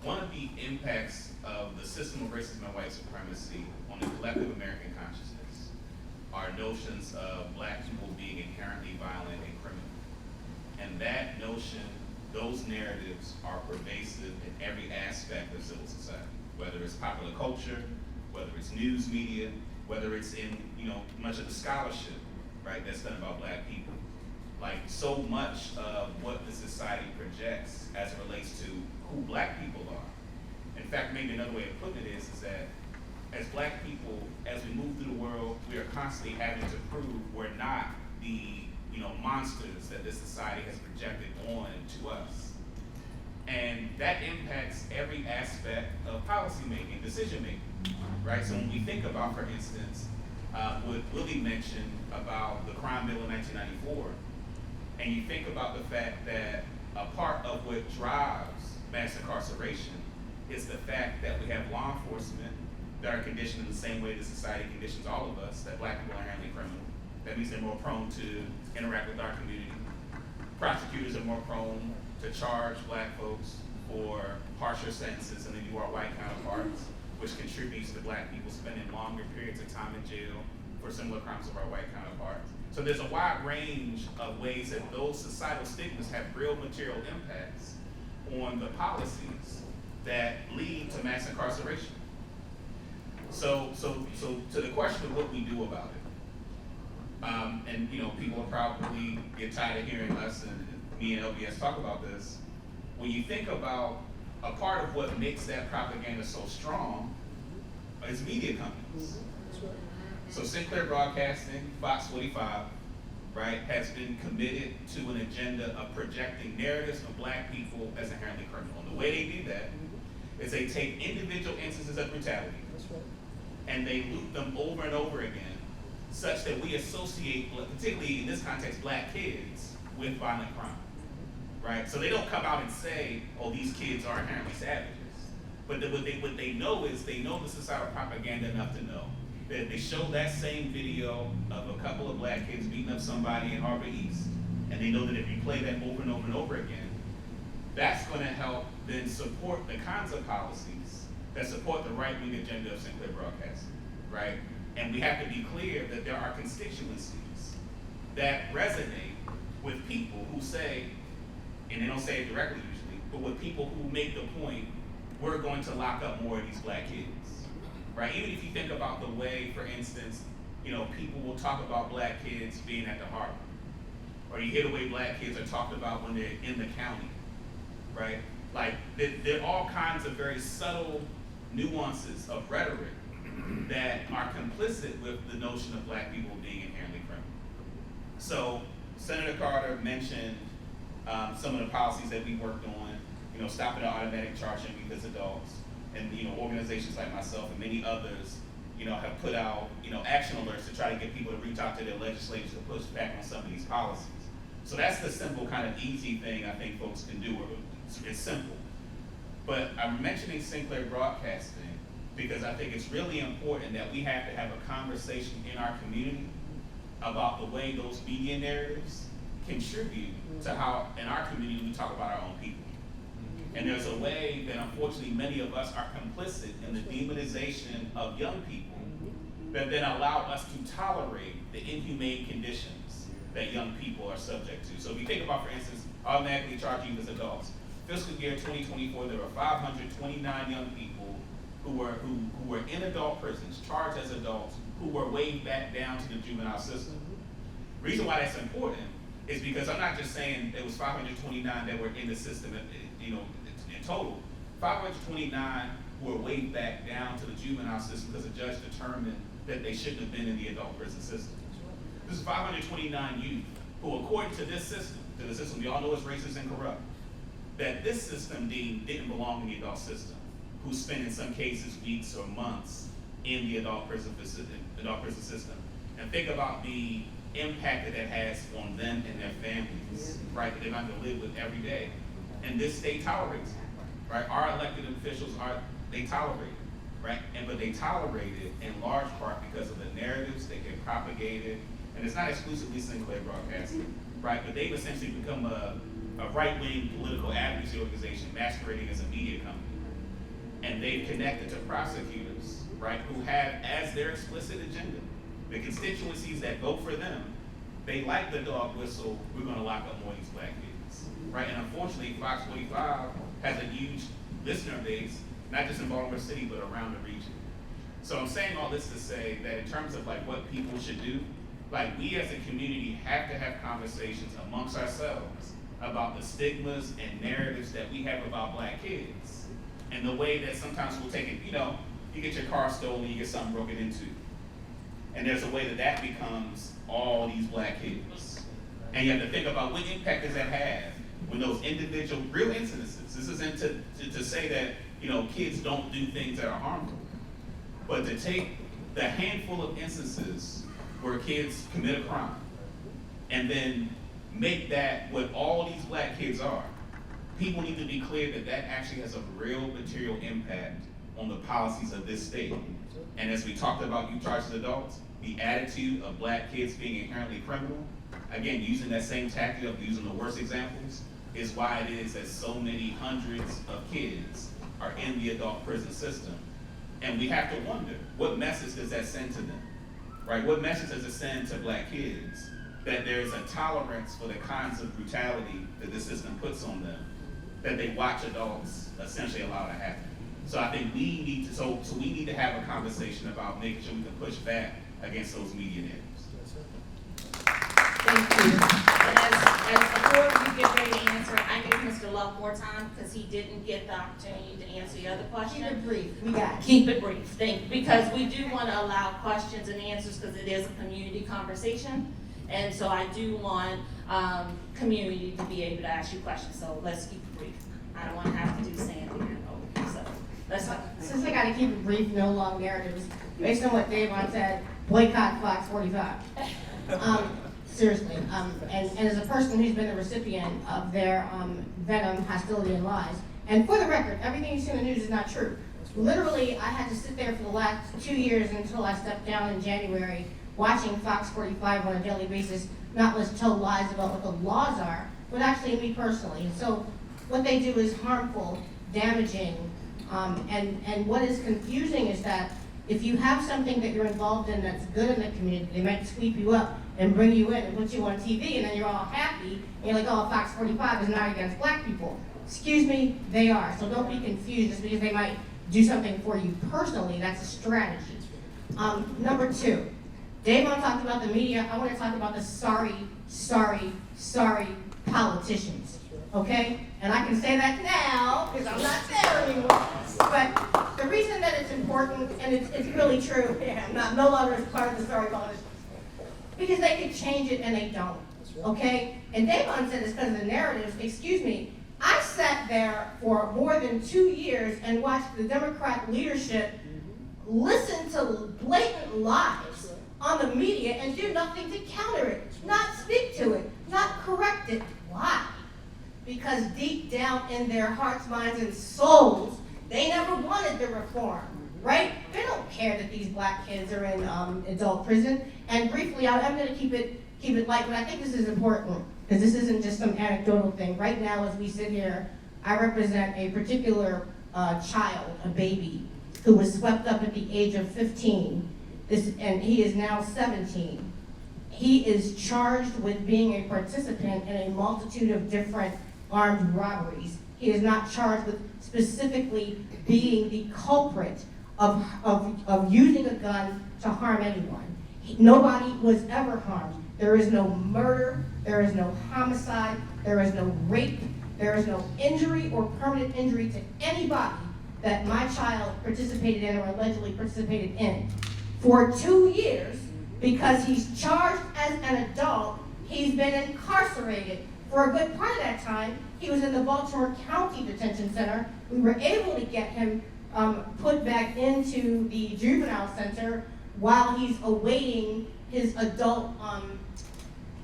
One of the impacts of the system of racism and white supremacy on the collective American consciousness are notions of Black people being inherently violent and criminal. And that notion, those narratives are pervasive in every aspect of civil society, whether it's popular culture, whether it's news media, whether it's in, much of the scholarship, right, that's done about Black people. Like, so much of what the society projects as it relates to who Black people are. In fact, maybe another way of putting it is that as Black people, as we move through the world, we are constantly having to prove we're not the monsters that this society has projected on to us. And that impacts every aspect of policy making, decision making, right? So when we think about, for instance, what Willie mentioned about the crime bill in 1994, and you think about the fact that a part of what drives mass incarceration is the fact that we have law enforcement that are conditioned in the same way that society conditions all of us, that Black people are inherently criminal. That means they're more prone to interact with our community. Prosecutors are more prone to charge Black folks for harsher sentences than they do our white counterparts, which contributes to Black people spending longer periods of time in jail for similar crimes of our white counterparts. So there's a wide range of ways that those societal stigmas have real material impacts on the policies that lead to mass incarceration. So to the question of what we do about it, and people will probably get tired of hearing us and me and LBS talk about this. When you think about a part of what makes that propaganda so strong is media companies. So Sinclair Broadcasting, Fox 45, right, has been committed to an agenda of projecting narratives of Black people as inherently criminal. And the way they do that is they take individual instances of brutality and they loop them over and over again, such that we associate, particularly in this context, Black kids with violent crime, right? So they don't come out and say, oh, these kids are inherently savages. But what they know is they know the societal propaganda enough to know that they show that same video of a couple of Black kids beating up somebody in Harbor East, and they know that if you play that over and over and over again, that's going to help then support the kinds of policies that support the right-wing agenda of Sinclair Broadcasting, right? And we have to be clear that there are constituencies that resonate with people who say, and they don't say it directly usually, but with people who make the point, we're going to lock up more of these Black kids, right? Even if you think about the way, for instance, people will talk about Black kids being at the harbor, or you hear the way Black kids are talked about when they're in the county, right? Like, there are all kinds of very subtle nuances of rhetoric that are complicit with the notion of Black people being inherently criminal. So Senator Carter mentioned some of the policies that we worked on, you know, stopping the automatic charging because adults, and, you know, organizations like myself and many others, you know, have put out, you know, action alerts to try to get people to reach out to their legislators to push back on some of these policies. So that's the simple kind of easy thing I think folks can do. It's simple. But I'm mentioning Sinclair Broadcasting because I think it's really important that we have to have a conversation in our community about the way those media narratives contribute to how, in our community, we talk about our own people. And there's a way that unfortunately many of us are complicit in the demonization of young people that then allow us to tolerate the inhumane conditions that young people are subject to. So if you think about, for instance, automatically charging as adults, fiscal year 2024, there were 529 young people who were in adult prisons, charged as adults, who were weighed back down to the juvenile system. The reason why that's important is because I'm not just saying there was 529 that were in the system, you know, in total. 529 were weighed back down to the juvenile system because the judge determined that they shouldn't have been in the adult prison system. This is 529 youth who, according to this system, we all know is racist and corrupt, that this system deemed didn't belong in the adult system, who spent in some cases weeks or months in the adult prison system. And think about the impact that it has on them and their families, right? That they're not going to live with every day. And this state tolerates it, right? Our elected officials they tolerate it, right? But they tolerate it in large part because of the narratives that get propagated. And it's not exclusively Sinclair Broadcasting, right? But they've essentially become a right-wing political advocacy organization masquerading as a media company. And they've connected to prosecutors, right, who have as their explicit agenda the constituencies that vote for them. They like the dog whistle, we're going to lock up more of these black kids, right? And unfortunately, Fox 45 has a huge listener base, not just in Baltimore City, but around the region. So I'm saying all this to say that in terms of like what people should do, like we as a community have to have conversations amongst ourselves about the stigmas and narratives that we have about black kids. And the way that sometimes we'll take it, you know, you get your car stolen, you get something broken into. And there's a way that becomes all these black kids. And you have to think about what impact does that have when those individual, real incidences, this isn't to say that, you know, kids don't do things that are harmful, but to take the handful of instances where kids commit a crime and then make that what all these black kids are. People need to be clear that that actually has a real material impact on the policies of this state. And as we talked about youth charged as adults, the attitude of black kids being inherently criminal, again, using that same tactic of using the worst examples, is why it is that so many hundreds of kids are in the adult prison system. And we have to wonder, what message does that send to them, right? What message does it send to black kids that there's a tolerance for the kinds of brutality that the system puts on them, that they watch adults essentially allow to happen? So I think we need to, so we need to have a conversation about making sure we can push back against those media narratives. Thank you. And as before you get ready to answer, I give Mr. Love more time because he didn't get the opportunity to answer the other question. Keep it brief, we got it. Keep it brief, thank you, because we do want to allow questions and answers because it is a community conversation. And so I do want community to be able to ask you questions, so let's keep it brief. I don't want to have to do Sandy and over, so let's go. Since I gotta keep it brief, no long narratives, based on what Dayvon said, boycott Fox 45. Seriously, and as a person who's been the recipient of their venom, hostility, and lies, and for the record, everything you see in the news is not true. Literally, I had to sit there for the last 2 years until I stepped down in January, watching Fox 45 on a daily basis, not just tell lies about what the laws are, but actually me personally. So what they do is harmful, damaging, and what is confusing is that if you have something that you're involved in that's good in the community, they might sweep you up and bring you in and put you on TV, and then you're all happy, and you're like, oh, Fox 45 is not against black people. Excuse me, they are. So don't be confused just because they might do something for you personally. That's a strategy. Number two, Dayvon talked about the media. I want to talk about the sorry politicians, okay? And I can say that now because I'm not there anymore. But the reason that it's important, and it's really true, I'm no longer part of the sorry politicians, because they could change it and they don't. Okay? And Dayvon said it's because of the narratives. Excuse me. I sat there for more than 2 years and watched the Democrat leadership listen to blatant lies on the media and do nothing to counter it, not speak to it, not correct it. Why? Because deep down in their hearts, minds, and souls, they never wanted the reform, right? They don't care that these black kids are in adult prison. And briefly, I'm going to keep it light, but I think this is important because this isn't just some anecdotal thing. Right now, as we sit here, I represent a particular child, a baby, who was swept up at the age of 15, and he is now 17. He is charged with being a participant in a multitude of different armed robberies. He is not charged with specifically being the culprit of using a gun to harm anyone. Nobody was ever harmed. There is no murder, there is no homicide, there is no rape, there is no injury or permanent injury to anybody that my child participated in or allegedly participated in. For 2 years, because he's charged as an adult, he's been incarcerated. For a good part of that time, he was in the Baltimore County Detention Center. We were able to get him put back into the Juvenile Center while he's awaiting his adult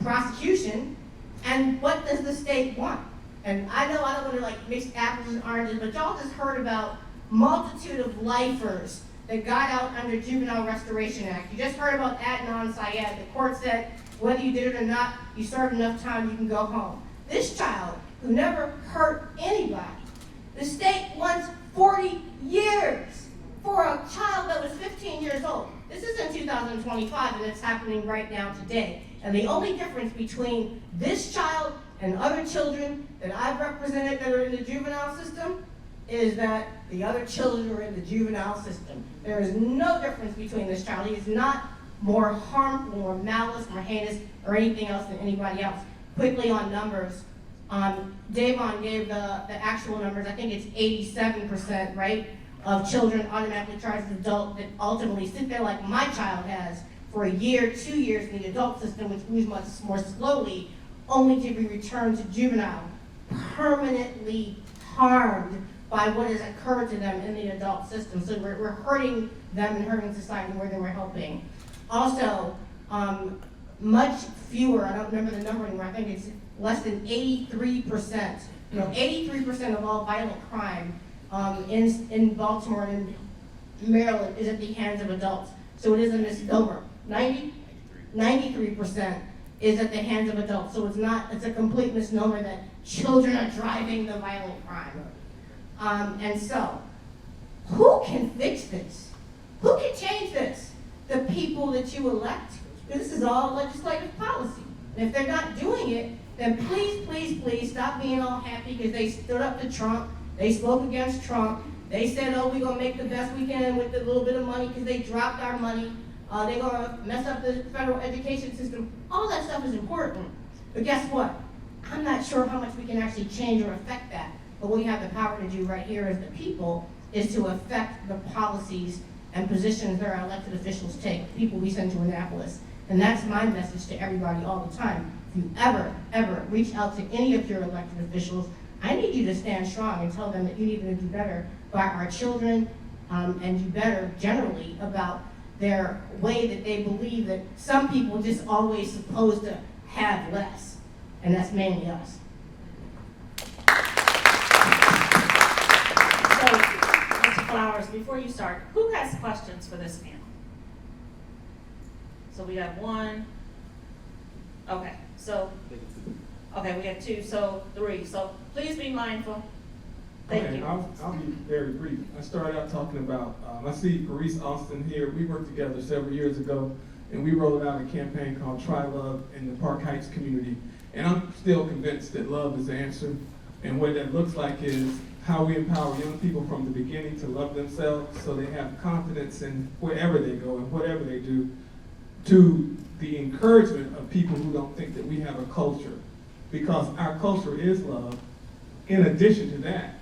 prosecution. And what does the state want? And I know I don't want to mix apples and oranges, but y'all just heard about multitude of lifers that got out under Juvenile Restoration Act. You just heard about Adnan Syed. The court said whether you did it or not, you served enough time, you can go home. This child who never hurt anybody, the state wants 40 years for a child that was 15 years old. This is in 2025 and it's happening right now today. And the only difference between this child and other children that I've represented that are in the juvenile system is that the other children are in the juvenile system. There is no difference between this child. He is not more harmful, more malice, more heinous, or anything else than anybody else. Quickly on numbers, Dayvon gave the actual numbers. I think it's 87%, right, of children automatically charged as adult that ultimately sit there like my child has for a year, 2 years in the adult system, which moves much more slowly, only to be returned to juvenile, permanently harmed by what has occurred to them in the adult system. So we're hurting them and hurting society more than we're helping. Also, much fewer, I don't remember the number anymore, I think it's less than 83%. 83% of all violent crime in Baltimore and Maryland is at the hands of adults. So it is a misnomer. 93% is at the hands of adults. So it's a complete misnomer that children are driving the violent crime. And so, who can fix this? Who can change this? The people that you elect. This is all legislative policy. And if they're not doing it, then please, please, please stop being all happy because they stood up to Trump. They spoke against Trump. They said, oh, we're going to make the best we can with the little bit of money because they dropped our money. They're going to mess up the federal education system. All that stuff is important. But guess what? I'm not sure how much we can actually change or affect that. But what we have the power to do right here as the people is to affect the policies and positions that our elected officials take, the people we send to Annapolis. And that's my message to everybody all the time. If you ever reach out to any of your elected officials, I need you to stand strong and tell them that you need to do better by our children and do better generally about their way that they believe that some people are just always supposed to have less. And that's mainly us. So, Mr. Flowers, before you start, who has questions for this panel? So we have one. Okay, so, okay, we have two, so three. So please be mindful. Thank you. I'll be very brief. I started out talking about, I see Parise Austin here. We worked together several years ago, and we rolled out a campaign called Try Love in the Park Heights community. And I'm still convinced that love is the answer. And what that looks like is how we empower young people from the beginning to love themselves so they have confidence in wherever they go and whatever they do, to the encouragement of people who don't think that we have a culture. Because our culture is love. In addition to that,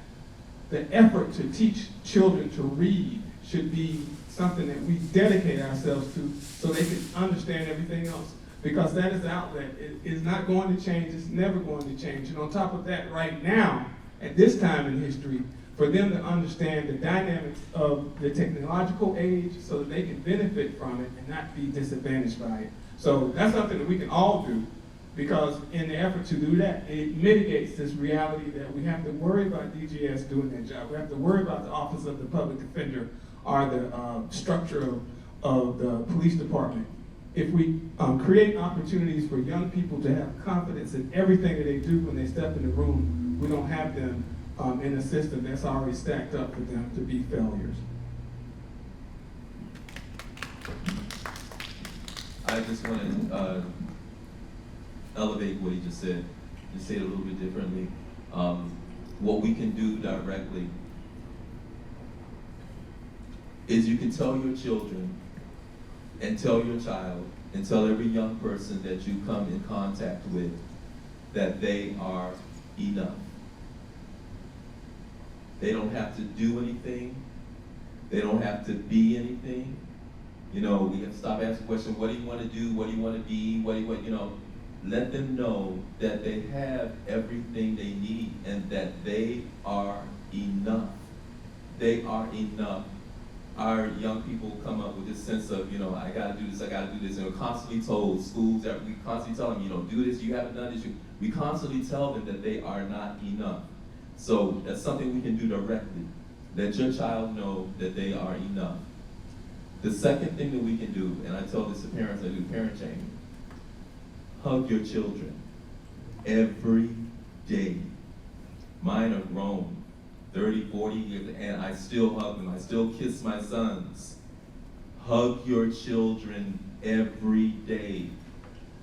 the effort to teach children to read should be something that we dedicate ourselves to so they can understand everything else. because that is the outlet. It is not going to change, it's never going to change. And on top of that, right now, at this time in history, for them to understand the dynamics of the technological age so that they can benefit from it and not be disadvantaged by it. So that's something that we can all do, because in the effort to do that, it mitigates this reality that we have to worry about DGS doing their job. We have to worry about the Office of the Public Defender or the structure of the police department. If we create opportunities for young people to have confidence in everything that they do when they step in the room, we don't have them in a system that's already stacked up for them to be failures. I just want to elevate what he just said, say it a little bit differently. What we can do directly is you can tell your children and tell your child and tell every young person that you come in contact with that they are enough. They don't have to do anything. They don't have to be anything. You know, we have to stop asking questions, what do you want to do? What do you want to be? Let them know that they have everything they need and that they are enough. They are enough. Our young people come up with this sense of, I gotta do this, I gotta do this. And we're constantly told, schools, that we constantly tell them, do this, you haven't done this. We constantly tell them that they are not enough. So that's something we can do directly. Let your child know that they are enough. The second thing that we can do, and I tell this to parents, I do parent training, hug your children every day. Mine are grown, 30, 40 years, and I still hug them. I still kiss my sons. Hug your children every day.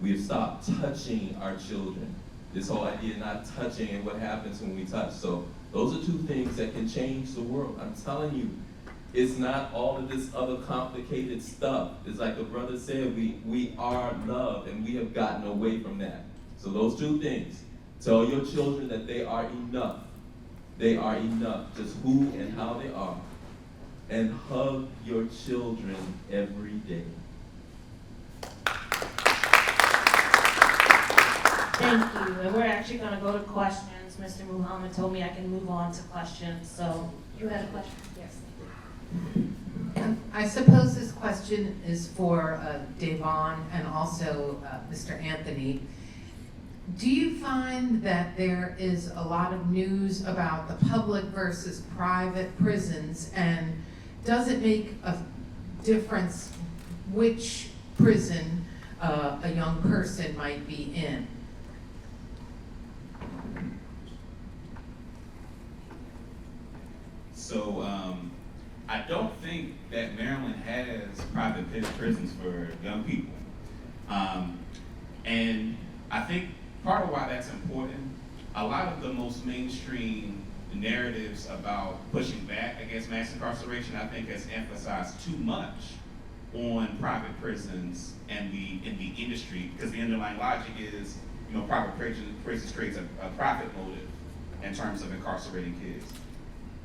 We have stopped touching our children. This whole idea of not touching and what happens when we touch. So those are two things that can change the world. I'm telling you, it's not all of this other complicated stuff. It's like the brother said, we are love, and we have gotten away from that. So those two things, tell your children that they are enough. They are enough, just who and how they are. And hug your children every day. Thank you, and we're actually gonna go to questions. Mr. Muhammad told me I can move on to questions, so you had a question? Yes. I suppose this question is for Dayvon and also Mr. Anthony. Do you find that there is a lot of news about the public versus private prisons, and does it make a difference which prison a young person might be in? So I don't think that Maryland has private prisons for young people. And I think part of why that's important, a lot of the most mainstream narratives about pushing back against mass incarceration, I think has emphasized too much on private prisons and in the industry, because the underlying logic is, private prisons creates a profit motive in terms of incarcerating kids.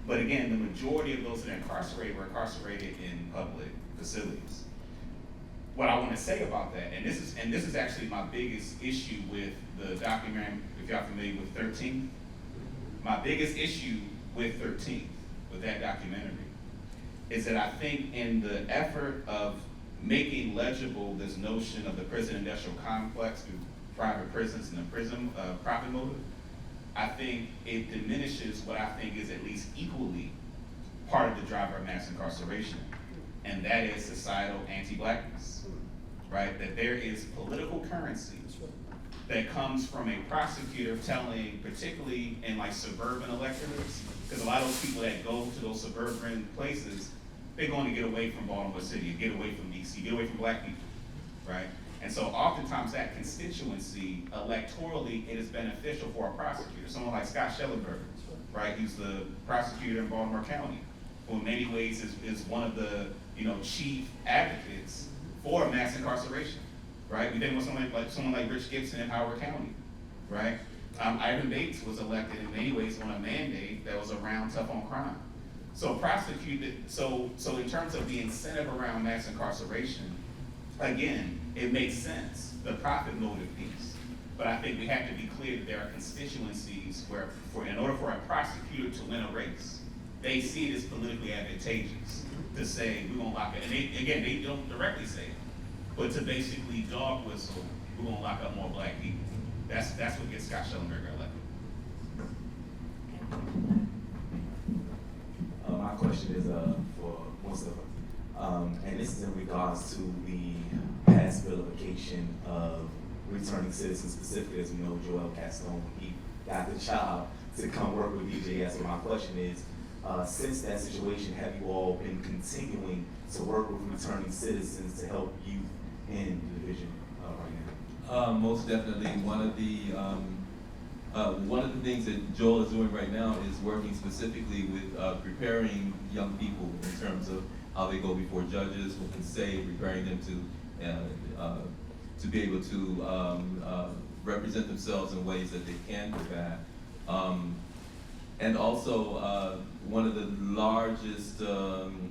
But again, the majority of those that are incarcerated were incarcerated in public facilities. What I want to say about that, and this is actually my biggest issue with the documentary, if y'all familiar with 13th, my biggest issue with 13th, with that documentary, is that I think in the effort of making legible this notion of the prison industrial complex through private prisons and the prison profit motive, I think it diminishes what I think is at least equally part of the driver of mass incarceration, and that is societal anti-blackness, right? That there is political currency that comes from a prosecutor telling, particularly in like suburban electorates, because a lot of those people that go to those suburban places, they're going to get away from Baltimore City, get away from DC, get away from black people, right? And so oftentimes that constituency, electorally, it is beneficial for a prosecutor. Someone like Scott Schellenberger, right? He's the prosecutor in Baltimore County, who in many ways is one of the chief advocates for mass incarceration, right? We think of someone like Rich Gibson in Howard County, right? Ivan Bates was elected in many ways on a mandate that was around tough on crime. So so in terms of the incentive around mass incarceration, again, it makes sense, the profit motive piece. But I think we have to be clear that there are constituencies where, in order for a prosecutor to win a race, they see it as politically advantageous to say, we're gonna lock it. And they don't directly say it, but to basically dog whistle, we're gonna lock up more black people. That's what gets Scott Schellenberger elected. My question is for Mustafaa, and this is in regards to the past vilification of returning citizens, specifically as we know Joel Castone, when he got the job to come work with DJS. So my question is, since that situation, have you all been continuing to work with returning citizens to help youth in the division right now? Most definitely. One of the things that Joel is doing right now is working specifically with preparing young people in terms of how they go before judges, what they say, preparing them to be able to represent themselves in ways that they can go back. And also, one of the largest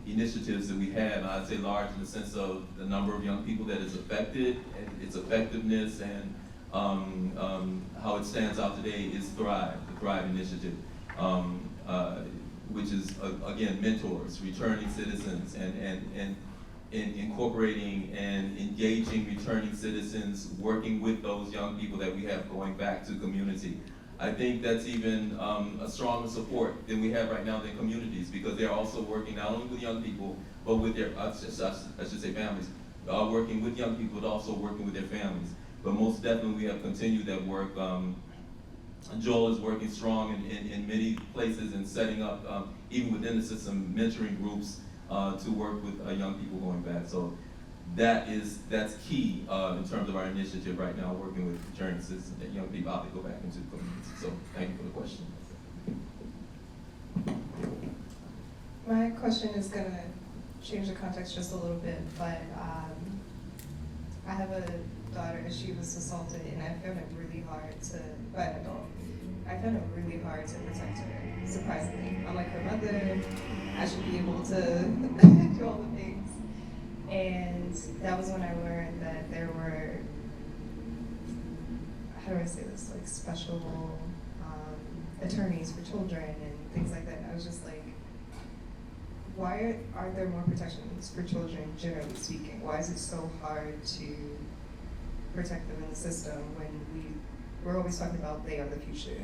initiatives that we have, and I'd say large in the sense of the number of young people that is affected, and its effectiveness, and how it stands out today, is Thrive, the Thrive Initiative, which is, again, mentors, returning citizens, and incorporating and engaging returning citizens, working with those young people that we have going back to community. I think that's even a stronger support than we have right now in communities, because they're also working not only with young people, but with their, I should say families, working with young people, but also working with their families. But most definitely we have continued that work. Joel is working strong in many places and setting up, even within the system, mentoring groups to work with young people going back. So that's key in terms of our initiative right now, working with returning citizens and young people out to go back into the community. So thank you for the question. My question is going to change the context just a little bit, but I have a daughter, and she was assaulted, and I found it really hard to, by an adult, I found it really hard to protect her, surprisingly. I'm like her mother, I should be able to do all the things. And that was when I learned that there were, how do I say this, like special attorneys for children and things like that. And I was just like, why aren't there more protections for children, generally speaking? Why is it so hard to protect them in the system when we're always talking about they are the future?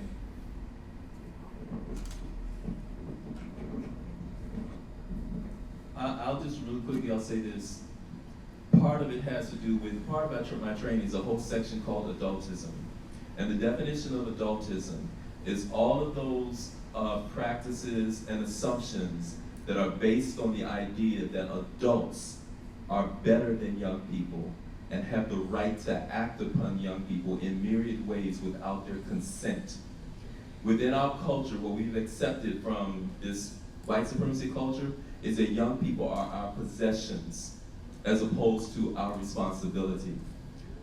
I'll just really quickly, I'll say this. Part of it has to do with, part of my training is a whole section called adultism. And the definition of adultism is all of those practices and assumptions that are based on the idea that adults are better than young people and have the right to act upon young people in myriad ways without their consent. Within our culture, what we've accepted from this white supremacy culture is that young people are our possessions as opposed to our responsibility.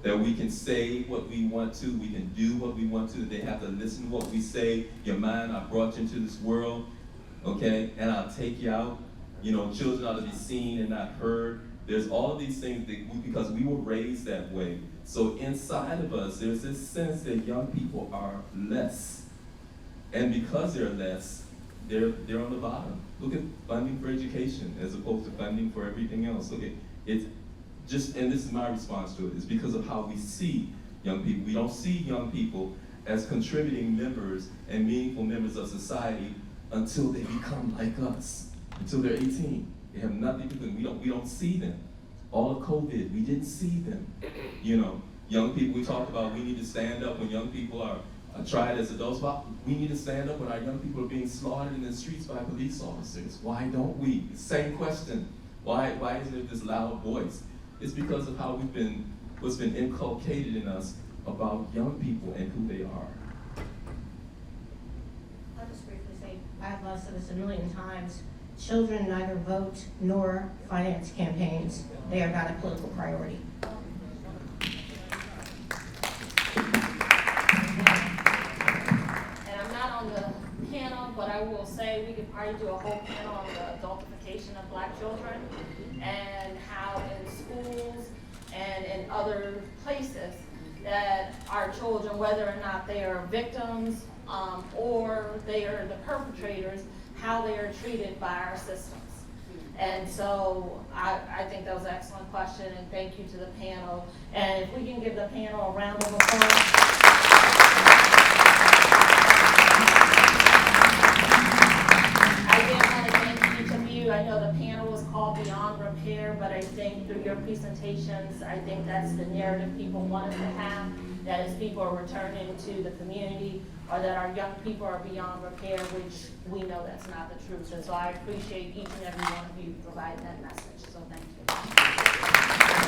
That we can say what we want to, we can do what we want to, they have to listen to what we say. Your mind, I brought you into this world, okay, and I'll take you out. You know, children ought to be seen and not heard. There's all of these things that because we were raised that way. So inside of us, there's this sense that young people are less. And because they're less, they're on the bottom. Look at funding for education as opposed to funding for everything else. Look at it's just, and this is my response to it, is because of how we see young people. We don't see young people as contributing members and meaningful members of society until they become like us, until they're 18. They have nothing to do. We don't see them. All of COVID, we didn't see them. You know, young people, we talked about we need to stand up when young people are tried as adults. But we need to stand up when our young people are being slaughtered in the streets by police officers. Why don't we? Same question. Why isn't there this loud voice? It's because of how what's been inculcated in us about young people and who they are. I'll just briefly say, I've said this a million times. Children neither vote nor finance campaigns. They are not a political priority. And I'm not on the panel, but I will say we could probably do a whole panel on the adultification of Black children and how in schools and in other places, that our children, whether or not they are victims or they are the perpetrators, how they are treated by our systems. And so I think that was an excellent question, and thank you to the panel. And if we can give the panel a round of applause. I know the panel was called Beyond Repair, but I think through your presentations, I think that's the narrative people wanted to have, that as people are returning to the community, or that our young people are beyond repair, which we know that's not the truth. And so I appreciate each and every one of you providing that message, so thank you.